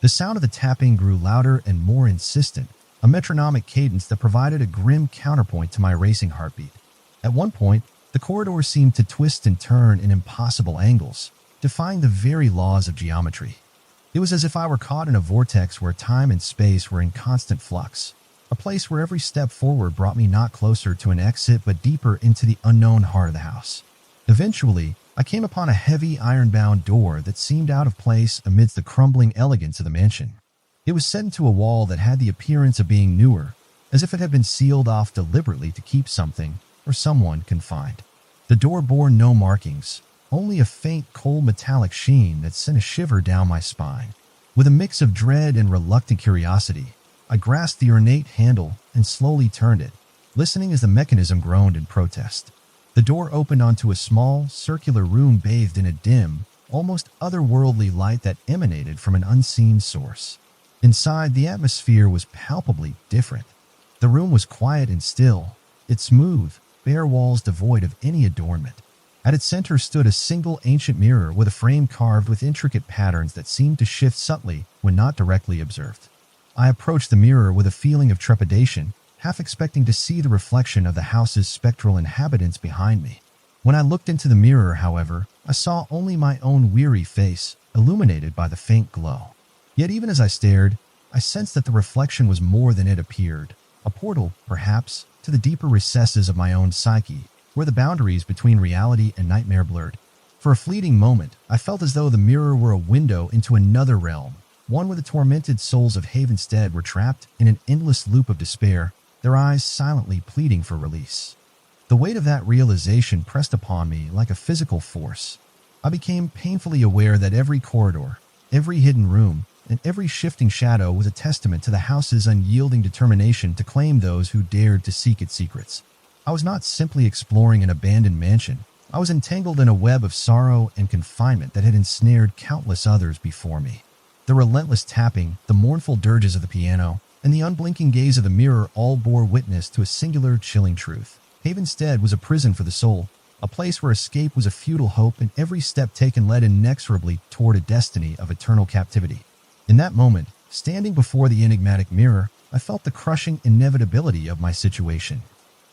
The sound of the tapping grew louder and more insistent, a metronomic cadence that provided a grim counterpoint to my racing heartbeat. At one point, the corridor seemed to twist and turn in impossible angles, defying the very laws of geometry. It was as if I were caught in a vortex where time and space were in constant flux, a place where every step forward brought me not closer to an exit but deeper into the unknown heart of the house. Eventually, I came upon a heavy iron-bound door that seemed out of place amidst the crumbling elegance of the mansion. It was set into a wall that had the appearance of being newer, as if it had been sealed off deliberately to keep something or someone confined. The door bore no markings, only a faint, cold metallic sheen that sent a shiver down my spine. With a mix of dread and reluctant curiosity, I grasped the ornate handle and slowly turned it, listening as the mechanism groaned in protest. The door opened onto a small, circular room bathed in a dim, almost otherworldly light that emanated from an unseen source. Inside, the atmosphere was palpably different. The room was quiet and still, its smooth, bare walls devoid of any adornment. At its center stood a single ancient mirror with a frame carved with intricate patterns that seemed to shift subtly when not directly observed. I approached the mirror with a feeling of trepidation, half expecting to see the reflection of the house's spectral inhabitants behind me. When I looked into the mirror, however, I saw only my own weary face, illuminated by the faint glow. Yet even as I stared, I sensed that the reflection was more than it appeared, a portal, perhaps, to the deeper recesses of my own psyche, where the boundaries between reality and nightmare blurred. For a fleeting moment, I felt as though the mirror were a window into another realm, one where the tormented souls of Havenstead were trapped in an endless loop of despair, their eyes silently pleading for release. The weight of that realization pressed upon me like a physical force. I became painfully aware that every corridor, every hidden room, and every shifting shadow was a testament to the house's unyielding determination to claim those who dared to seek its secrets. I was not simply exploring an abandoned mansion. I was entangled in a web of sorrow and confinement that had ensnared countless others before me. The relentless tapping, the mournful dirges of the piano, and the unblinking gaze of the mirror all bore witness to a singular, chilling truth. Havenstead was a prison for the soul, a place where escape was a futile hope and every step taken led inexorably toward a destiny of eternal captivity. In that moment, standing before the enigmatic mirror, I felt the crushing inevitability of my situation.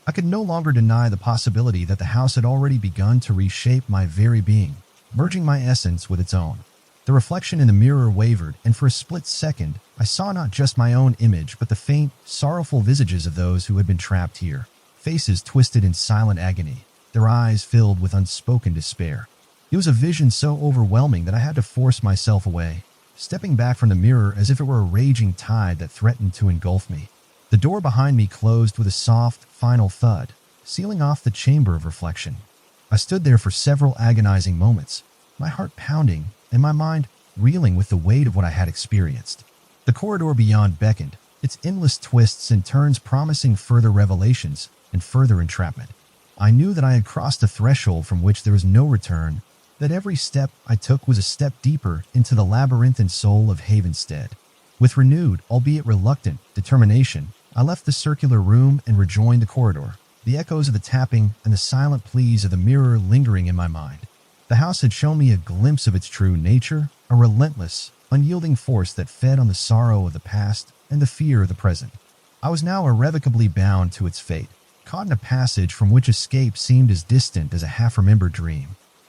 I could no longer deny the possibility that the house had already begun to reshape my very being, merging my essence with its own. The reflection in the mirror wavered, and for a split second, I saw not just my own image but the faint, sorrowful visages of those who had been trapped here, faces twisted in silent agony. their eyes filled with unspoken despair. It was a vision so overwhelming that I had to force myself away, stepping back from the mirror as if it were a raging tide that threatened to engulf me. The door behind me closed with a soft, final thud, sealing off the chamber of reflection. I stood there for several agonizing moments, my heart pounding and my mind reeling with the weight of what I had experienced. The corridor beyond beckoned, its endless twists and turns promising further revelations and further entrapment. I knew that I had crossed a threshold from which there was no return, that every step I took was a step deeper into the labyrinthine soul of Havenstead. With renewed, albeit reluctant, determination, I left the circular room and rejoined the corridor, the echoes of the tapping and the silent pleas of the mirror lingering in my mind. The house had shown me a glimpse of its true nature, a relentless, unyielding force that fed on the sorrow of the past and the fear of the present. I was now irrevocably bound to its fate, caught in a passage from which escape seemed as distant as a half-remembered dream.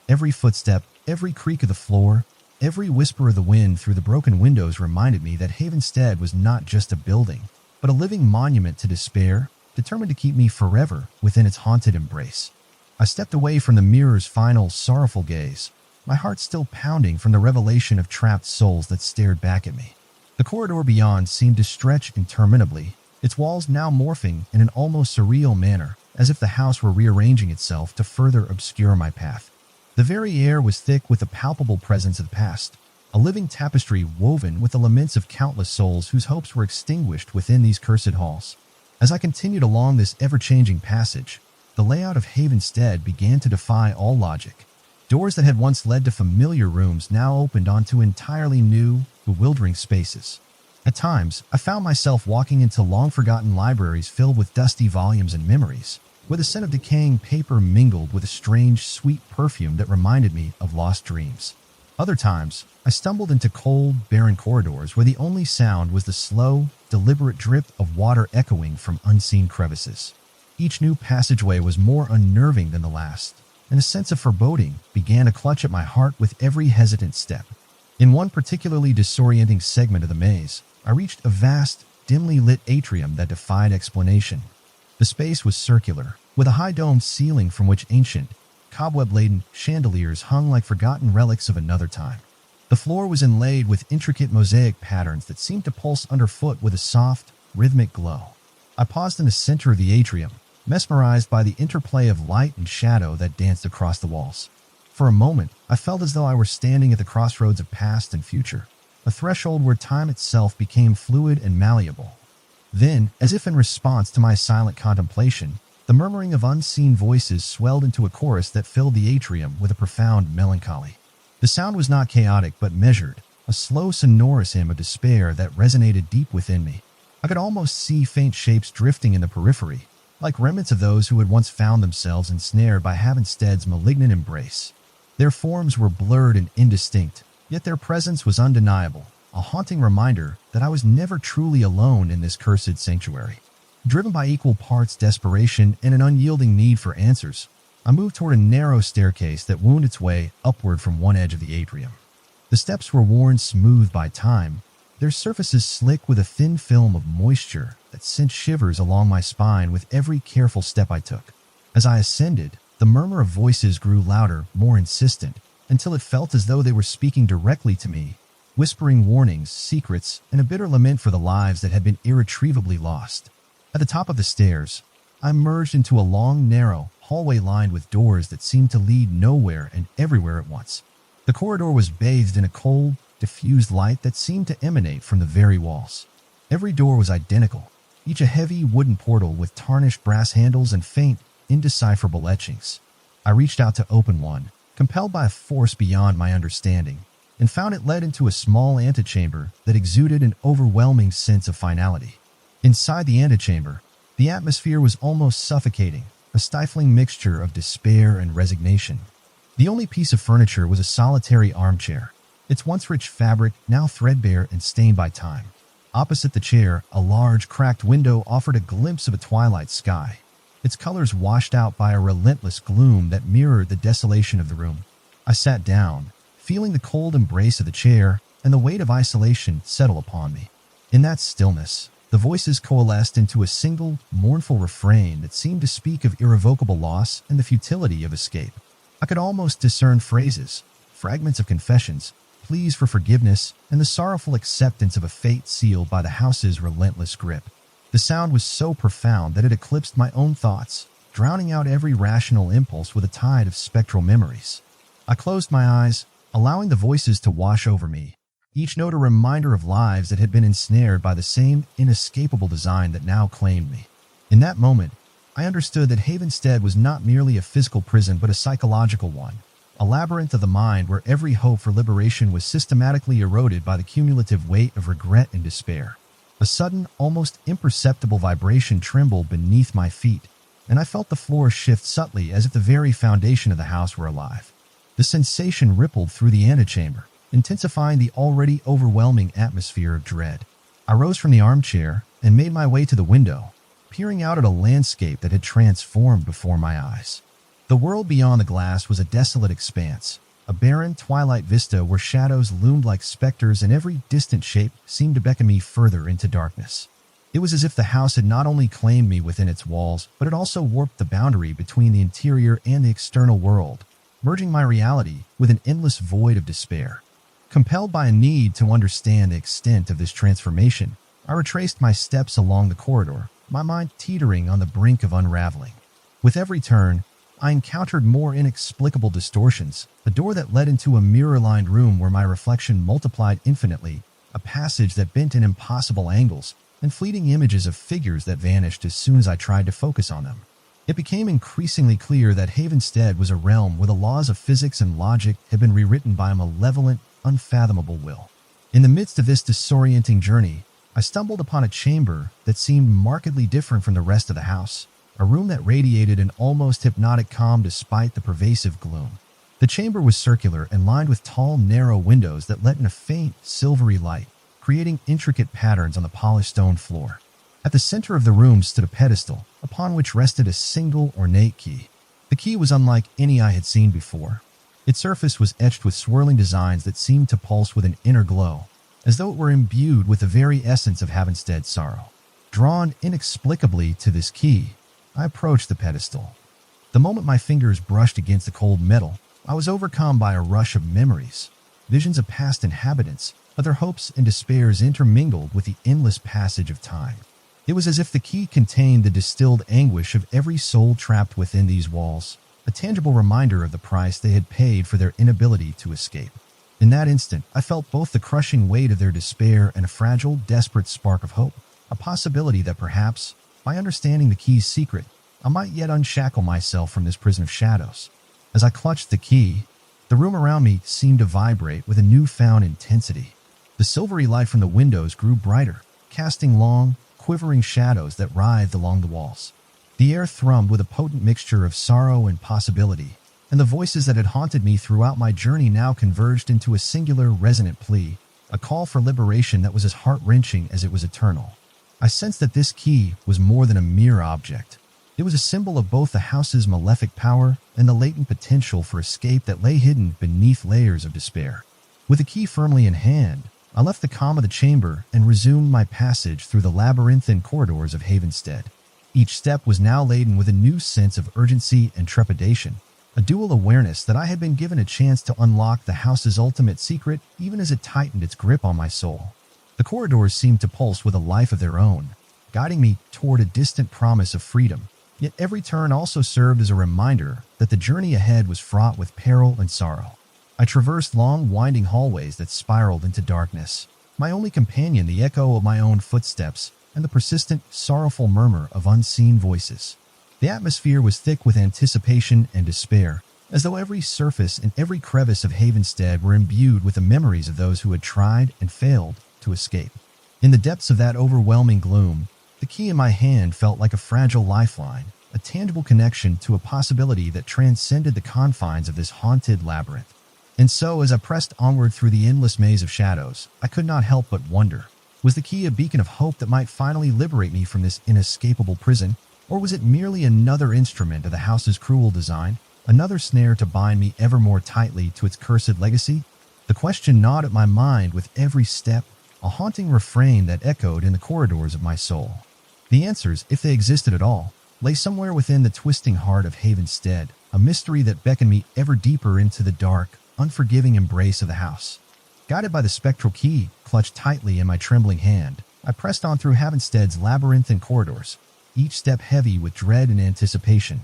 Every footstep, every creak of the floor, every whisper of the wind through the broken windows reminded me that Havenstead was not just a building, but a living monument to despair, determined to keep me forever within its haunted embrace. I stepped away from the mirror's final, sorrowful gaze, my heart still pounding from the revelation of trapped souls that stared back at me. The corridor beyond seemed to stretch interminably, its walls now morphing in an almost surreal manner, as if the house were rearranging itself to further obscure my path. The very air was thick with the palpable presence of the past, a living tapestry woven with the laments of countless souls whose hopes were extinguished within these cursed halls. As I continued along this ever-changing passage, the layout of Havenstead began to defy all logic. Doors that had once led to familiar rooms now opened onto entirely new, bewildering spaces. At times, I found myself walking into long-forgotten libraries filled with dusty volumes and memories, where the scent of decaying paper mingled with a strange, sweet perfume that reminded me of lost dreams. Other times, I stumbled into cold, barren corridors where the only sound was the slow, deliberate drip of water echoing from unseen crevices. Each new passageway was more unnerving than the last, and a sense of foreboding began to clutch at my heart with every hesitant step. In one particularly disorienting segment of the maze, I reached a vast, dimly lit atrium that defied explanation. The space was circular, with a high-domed ceiling from which ancient, cobweb-laden chandeliers hung like forgotten relics of another time. The floor was inlaid with intricate mosaic patterns that seemed to pulse underfoot with a soft, rhythmic glow. I paused in the center of the atrium, mesmerized by the interplay of light and shadow that danced across the walls. For a moment, I felt as though I were standing at the crossroads of past and future, a threshold where time itself became fluid and malleable. Then, as if in response to my silent contemplation, the murmuring of unseen voices swelled into a chorus that filled the atrium with a profound melancholy. The sound was not chaotic but measured, a slow, sonorous hymn of despair that resonated deep within me. I could almost see faint shapes drifting in the periphery, like remnants of those who had once found themselves ensnared by Havenstead's malignant embrace. Their forms were blurred and indistinct, yet their presence was undeniable, a haunting reminder that I was never truly alone in this cursed sanctuary. Driven by equal parts desperation and an unyielding need for answers, I moved toward a narrow staircase that wound its way upward from one edge of the atrium. The steps were worn smooth by time, their surfaces slick with a thin film of moisture that sent shivers along my spine with every careful step I took. As I ascended, the murmur of voices grew louder, more insistent, until it felt as though they were speaking directly to me, whispering warnings, secrets, and a bitter lament for the lives that had been irretrievably lost. At the top of the stairs, I emerged into a long, narrow hallway lined with doors that seemed to lead nowhere and everywhere at once. The corridor was bathed in a cold, diffused light that seemed to emanate from the very walls. Every door was identical, each a heavy wooden portal with tarnished brass handles and faint, indecipherable etchings. I reached out to open one, compelled by a force beyond my understanding, and found it led into a small antechamber that exuded an overwhelming sense of finality. Inside the antechamber, the atmosphere was almost suffocating, a stifling mixture of despair and resignation. The only piece of furniture was a solitary armchair, its once rich fabric now threadbare and stained by time. Opposite the chair, a large, cracked window offered a glimpse of a twilight sky, its colors washed out by a relentless gloom that mirrored the desolation of the room. I sat down, feeling the cold embrace of the chair and the weight of isolation settle upon me. In that stillness, The voices coalesced into a single, mournful refrain that seemed to speak of irrevocable loss and the futility of escape. I could almost discern phrases, fragments of confessions, pleas for forgiveness, and the sorrowful acceptance of a fate sealed by the house's relentless grip. The sound was so profound that it eclipsed my own thoughts, drowning out every rational impulse with a tide of spectral memories. I closed my eyes, allowing the voices to wash over me, each note a reminder of lives that had been ensnared by the same inescapable design that now claimed me. In that moment, I understood that Havenstead was not merely a physical prison but a psychological one, a labyrinth of the mind where every hope for liberation was systematically eroded by the cumulative weight of regret and despair. A sudden, almost imperceptible vibration trembled beneath my feet, and I felt the floor shift subtly as if the very foundation of the house were alive. The sensation rippled through the antechamber, intensifying the already overwhelming atmosphere of dread. I rose from the armchair and made my way to the window, peering out at a landscape that had transformed before my eyes. The world beyond the glass was a desolate expanse, a barren twilight vista where shadows loomed like specters and every distant shape seemed to beckon me further into darkness. It was as if the house had not only claimed me within its walls, but it also warped the boundary between the interior and the external world, merging my reality with an endless void of despair. Compelled by a need to understand the extent of this transformation, I retraced my steps along the corridor, my mind teetering on the brink of unraveling. With every turn, I encountered more inexplicable distortions, a door that led into a mirror-lined room where my reflection multiplied infinitely, a passage that bent in impossible angles, and fleeting images of figures that vanished as soon as I tried to focus on them. It became increasingly clear that Havenstead was a realm where the laws of physics and logic had been rewritten by a malevolent, unfathomable will. In the midst of this disorienting journey, I stumbled upon a chamber that seemed markedly different from the rest of the house, a room that radiated an almost hypnotic calm despite the pervasive gloom. The chamber was circular and lined with tall, narrow windows that let in a faint, silvery light, creating intricate patterns on the polished stone floor. At the center of the room stood a pedestal, upon which rested a single ornate key. The key was unlike any I had seen before. Its surface was etched with swirling designs that seemed to pulse with an inner glow, as though it were imbued with the very essence of Havenstead's sorrow. Drawn inexplicably to this key, I approached the pedestal. The moment my fingers brushed against the cold metal, I was overcome by a rush of memories, visions of past inhabitants, of their hopes and despairs intermingled with the endless passage of time. It was as if the key contained the distilled anguish of every soul trapped within these walls, a tangible reminder of the price they had paid for their inability to escape. In that instant, I felt both the crushing weight of their despair and a fragile, desperate spark of hope, a possibility that perhaps, by understanding the key's secret, I might yet unshackle myself from this prison of shadows. As I clutched the key, the room around me seemed to vibrate with a newfound intensity. The silvery light from the windows grew brighter, casting long, quivering shadows that writhed along the walls. The air thrummed with a potent mixture of sorrow and possibility, and the voices that had haunted me throughout my journey now converged into a singular, resonant plea, a call for liberation that was as heart-wrenching as it was eternal. I sensed that this key was more than a mere object. It was a symbol of both the house's malefic power and the latent potential for escape that lay hidden beneath layers of despair. With the key firmly in hand, I left the calm of the chamber and resumed my passage through the labyrinthine corridors of Havenstead. Each step was now laden with a new sense of urgency and trepidation, a dual awareness that I had been given a chance to unlock the house's ultimate secret even as it tightened its grip on my soul. The corridors seemed to pulse with a life of their own, guiding me toward a distant promise of freedom. Yet every turn also served as a reminder that the journey ahead was fraught with peril and sorrow. I traversed long, winding hallways that spiraled into darkness, my only companion the echo of my own footsteps and the persistent, sorrowful murmur of unseen voices. The atmosphere was thick with anticipation and despair, as though every surface and every crevice of Havenstead were imbued with the memories of those who had tried and failed to escape. In the depths of that overwhelming gloom, the key in my hand felt like a fragile lifeline, a tangible connection to a possibility that transcended the confines of this haunted labyrinth. And so, as I pressed onward through the endless maze of shadows, I could not help but wonder, was the key a beacon of hope that might finally liberate me from this inescapable prison, or was it merely another instrument of the house's cruel design, another snare to bind me ever more tightly to its cursed legacy? The question gnawed at my mind with every step, a haunting refrain that echoed in the corridors of my soul. The answers, if they existed at all, lay somewhere within the twisting heart of Havenstead, a mystery that beckoned me ever deeper into the dark, unforgiving embrace of the house. Guided by the spectral key clutched tightly in my trembling hand, I pressed on through Havenstead's labyrinthine corridors, each step heavy with dread and anticipation.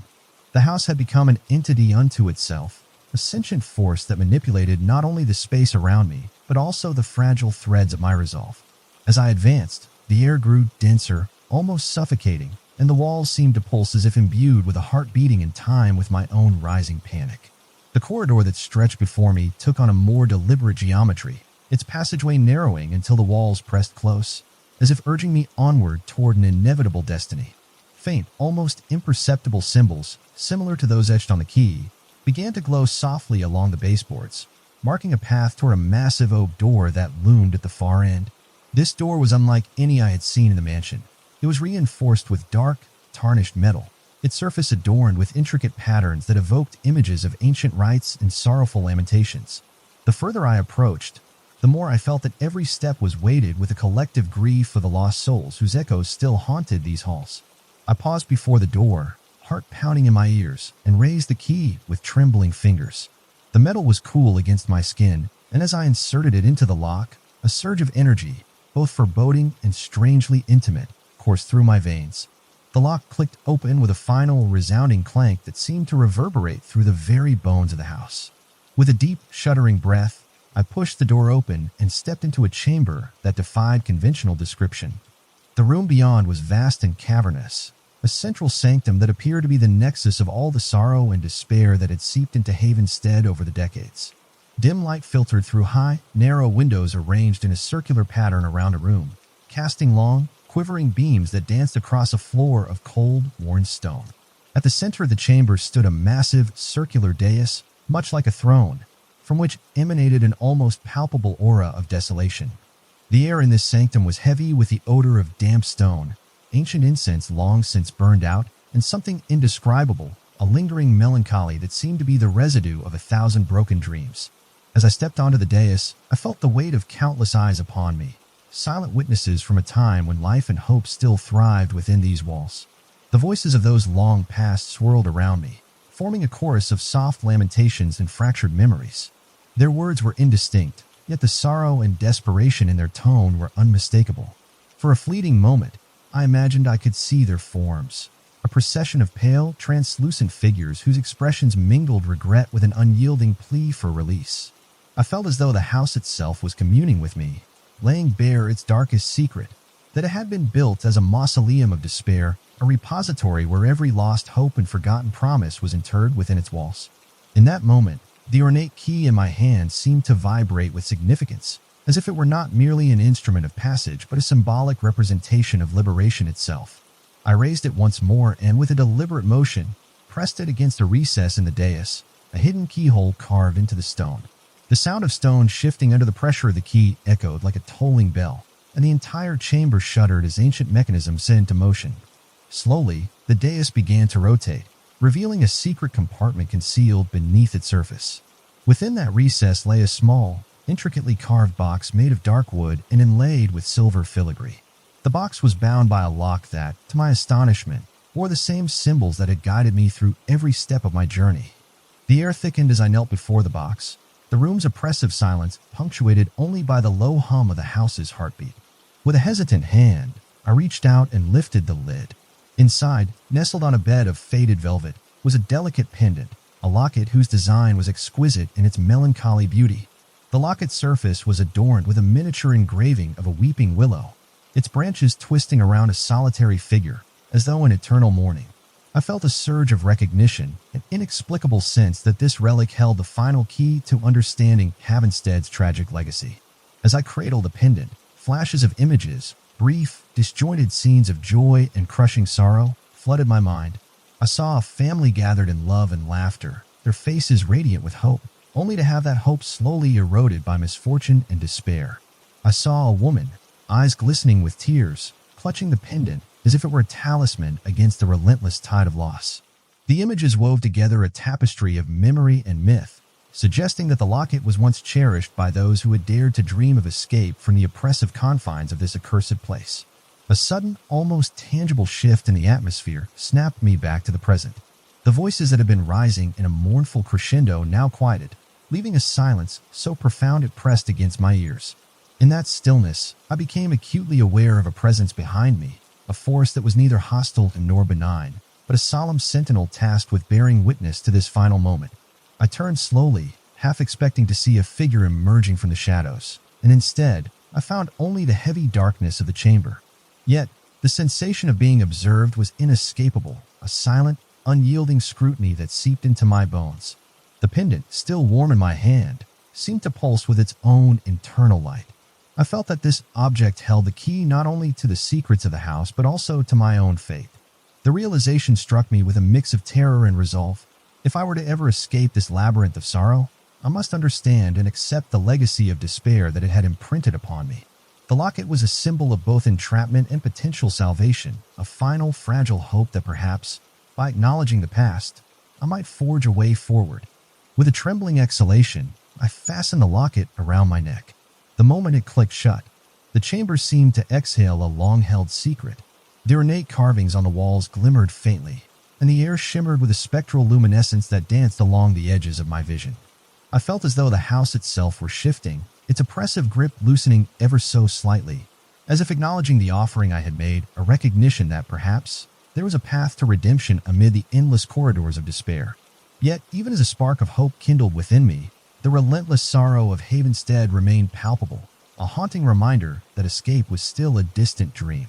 The house had become an entity unto itself, a sentient force that manipulated not only the space around me, but also the fragile threads of my resolve. As I advanced, the air grew denser, almost suffocating, and the walls seemed to pulse as if imbued with a heart beating in time with my own rising panic. The corridor that stretched before me took on a more deliberate geometry, its passageway narrowing until the walls pressed close, as if urging me onward toward an inevitable destiny. Faint, almost imperceptible symbols, similar to those etched on the key, began to glow softly along the baseboards, marking a path toward a massive oak door that loomed at the far end. This door was unlike any I had seen in the mansion. It was reinforced with dark, tarnished metal, its surface adorned with intricate patterns that evoked images of ancient rites and sorrowful lamentations. The further I approached, the more I felt that every step was weighted with a collective grief for the lost souls whose echoes still haunted these halls. I paused before the door, heart pounding in my ears, and raised the key with trembling fingers. The metal was cool against my skin, and as I inserted it into the lock, a surge of energy, both foreboding and strangely intimate, coursed through my veins. The lock clicked open with a final, resounding clank that seemed to reverberate through the very bones of the house. With a deep, shuddering breath, I pushed the door open and stepped into a chamber that defied conventional description. The room beyond was vast and cavernous, a central sanctum that appeared to be the nexus of all the sorrow and despair that had seeped into Havenstead over the decades. Dim light filtered through high, narrow windows arranged in a circular pattern around a room, casting long, quivering beams that danced across a floor of cold, worn stone. At the center of the chamber stood a massive, circular dais, much like a throne, from which emanated an almost palpable aura of desolation. The air in this sanctum was heavy with the odor of damp stone, ancient incense long since burned out, and something indescribable, a lingering melancholy that seemed to be the residue of 1,000 broken dreams. As I stepped onto the dais, I felt the weight of countless eyes upon me, silent witnesses from a time when life and hope still thrived within these walls. The voices of those long past swirled around me, forming a chorus of soft lamentations and fractured memories. Their words were indistinct, yet the sorrow and desperation in their tone were unmistakable. For a fleeting moment, I imagined I could see their forms, a procession of pale, translucent figures whose expressions mingled regret with an unyielding plea for release. I felt as though the house itself was communing with me, laying bare its darkest secret, that it had been built as a mausoleum of despair, a repository where every lost hope and forgotten promise was interred within its walls. In that moment, the ornate key in my hand seemed to vibrate with significance, as if it were not merely an instrument of passage but a symbolic representation of liberation itself. I raised it once more and, with a deliberate motion, pressed it against a recess in the dais, a hidden keyhole carved into the stone. The sound of stone shifting under the pressure of the key echoed like a tolling bell, and the entire chamber shuddered as ancient mechanisms set into motion. Slowly, the dais began to rotate, revealing a secret compartment concealed beneath its surface. Within that recess lay a small, intricately carved box made of dark wood and inlaid with silver filigree. The box was bound by a lock that, to my astonishment, bore the same symbols that had guided me through every step of my journey. The air thickened as I knelt before the box, the room's oppressive silence punctuated only by the low hum of the house's heartbeat. With a hesitant hand, I reached out and lifted the lid. Inside, nestled on a bed of faded velvet, was a delicate pendant, a locket whose design was exquisite in its melancholy beauty. The locket's surface was adorned with a miniature engraving of a weeping willow, its branches twisting around a solitary figure, as though in eternal mourning. I felt a surge of recognition, an inexplicable sense that this relic held the final key to understanding Havenstead's tragic legacy. As I cradled the pendant, flashes of images, brief, disjointed scenes of joy and crushing sorrow, flooded my mind. I saw a family gathered in love and laughter, their faces radiant with hope, only to have that hope slowly eroded by misfortune and despair. I saw a woman, eyes glistening with tears, clutching the pendant as if it were a talisman against the relentless tide of loss. The images wove together a tapestry of memory and myth, suggesting that the locket was once cherished by those who had dared to dream of escape from the oppressive confines of this accursed place. A sudden, almost tangible shift in the atmosphere snapped me back to the present. The voices that had been rising in a mournful crescendo now quieted, leaving a silence so profound it pressed against my ears. In that stillness, I became acutely aware of a presence behind me, a force that was neither hostile nor benign, but a solemn sentinel tasked with bearing witness to this final moment. I turned slowly, half expecting to see a figure emerging from the shadows, and instead, I found only the heavy darkness of the chamber. Yet, the sensation of being observed was inescapable, a silent, unyielding scrutiny that seeped into my bones. The pendant, still warm in my hand, seemed to pulse with its own internal light. I felt that this object held the key not only to the secrets of the house, but also to my own fate. The realization struck me with a mix of terror and resolve. If I were to ever escape this labyrinth of sorrow, I must understand and accept the legacy of despair that it had imprinted upon me. The locket was a symbol of both entrapment and potential salvation, a final, fragile hope that perhaps, by acknowledging the past, I might forge a way forward. With a trembling exhalation, I fastened the locket around my neck. The moment it clicked shut, the chamber seemed to exhale a long-held secret. The ornate carvings on the walls glimmered faintly, and the air shimmered with a spectral luminescence that danced along the edges of my vision. I felt as though the house itself were shifting, its oppressive grip loosening ever so slightly, as if acknowledging the offering I had made, a recognition that perhaps there was a path to redemption amid the endless corridors of despair. Yet, even as a spark of hope kindled within me, the relentless sorrow of Havenstead remained palpable, a haunting reminder that escape was still a distant dream.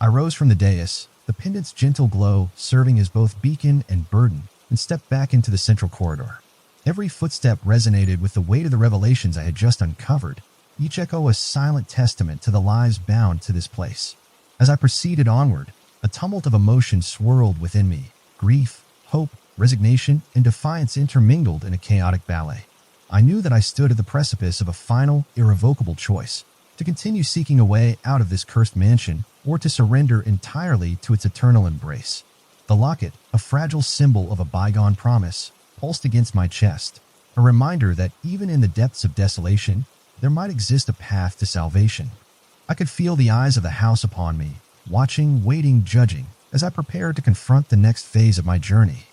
I rose from the dais, the pendant's gentle glow serving as both beacon and burden, and stepped back into the central corridor. Every footstep resonated with the weight of the revelations I had just uncovered, each echo a silent testament to the lives bound to this place. As I proceeded onward, a tumult of emotion swirled within me. Grief, hope, resignation, and defiance intermingled in a chaotic ballet. I knew that I stood at the precipice of a final, irrevocable choice: to continue seeking a way out of this cursed mansion, or to surrender entirely to its eternal embrace. The locket, a fragile symbol of a bygone promise, pulsed against my chest, a reminder that even in the depths of desolation, there might exist a path to salvation. I could feel the eyes of the house upon me, watching, waiting, judging, as I prepared to confront the next phase of my journey.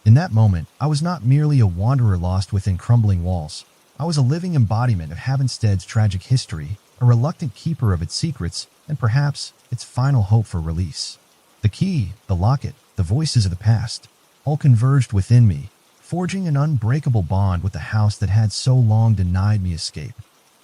In that moment, I was not merely a wanderer lost within crumbling walls. I was a living embodiment of Havenstead's tragic history, a reluctant keeper of its secrets, and perhaps its final hope for release. The key, the locket, the voices of the past, all converged within me, forging an unbreakable bond with the house that had so long denied me escape.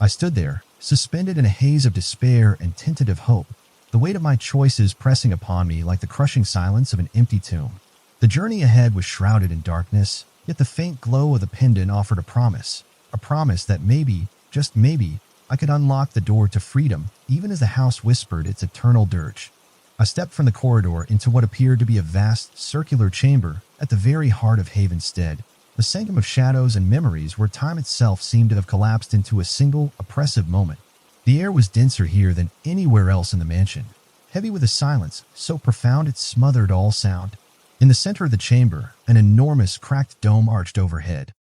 I stood there, suspended in a haze of despair and tentative hope, the weight of my choices pressing upon me like the crushing silence of an empty tomb. The journey ahead was shrouded in darkness, yet the faint glow of the pendant offered a promise that maybe, just maybe, I could unlock the door to freedom, even as the house whispered its eternal dirge. I stepped from the corridor into what appeared to be a vast, circular chamber at the very heart of Havenstead, the sanctum of shadows and memories where time itself seemed to have collapsed into a single, oppressive moment. The air was denser here than anywhere else in the mansion, heavy with a silence so profound it smothered all sound. In the center of the chamber, an enormous cracked dome arched overhead,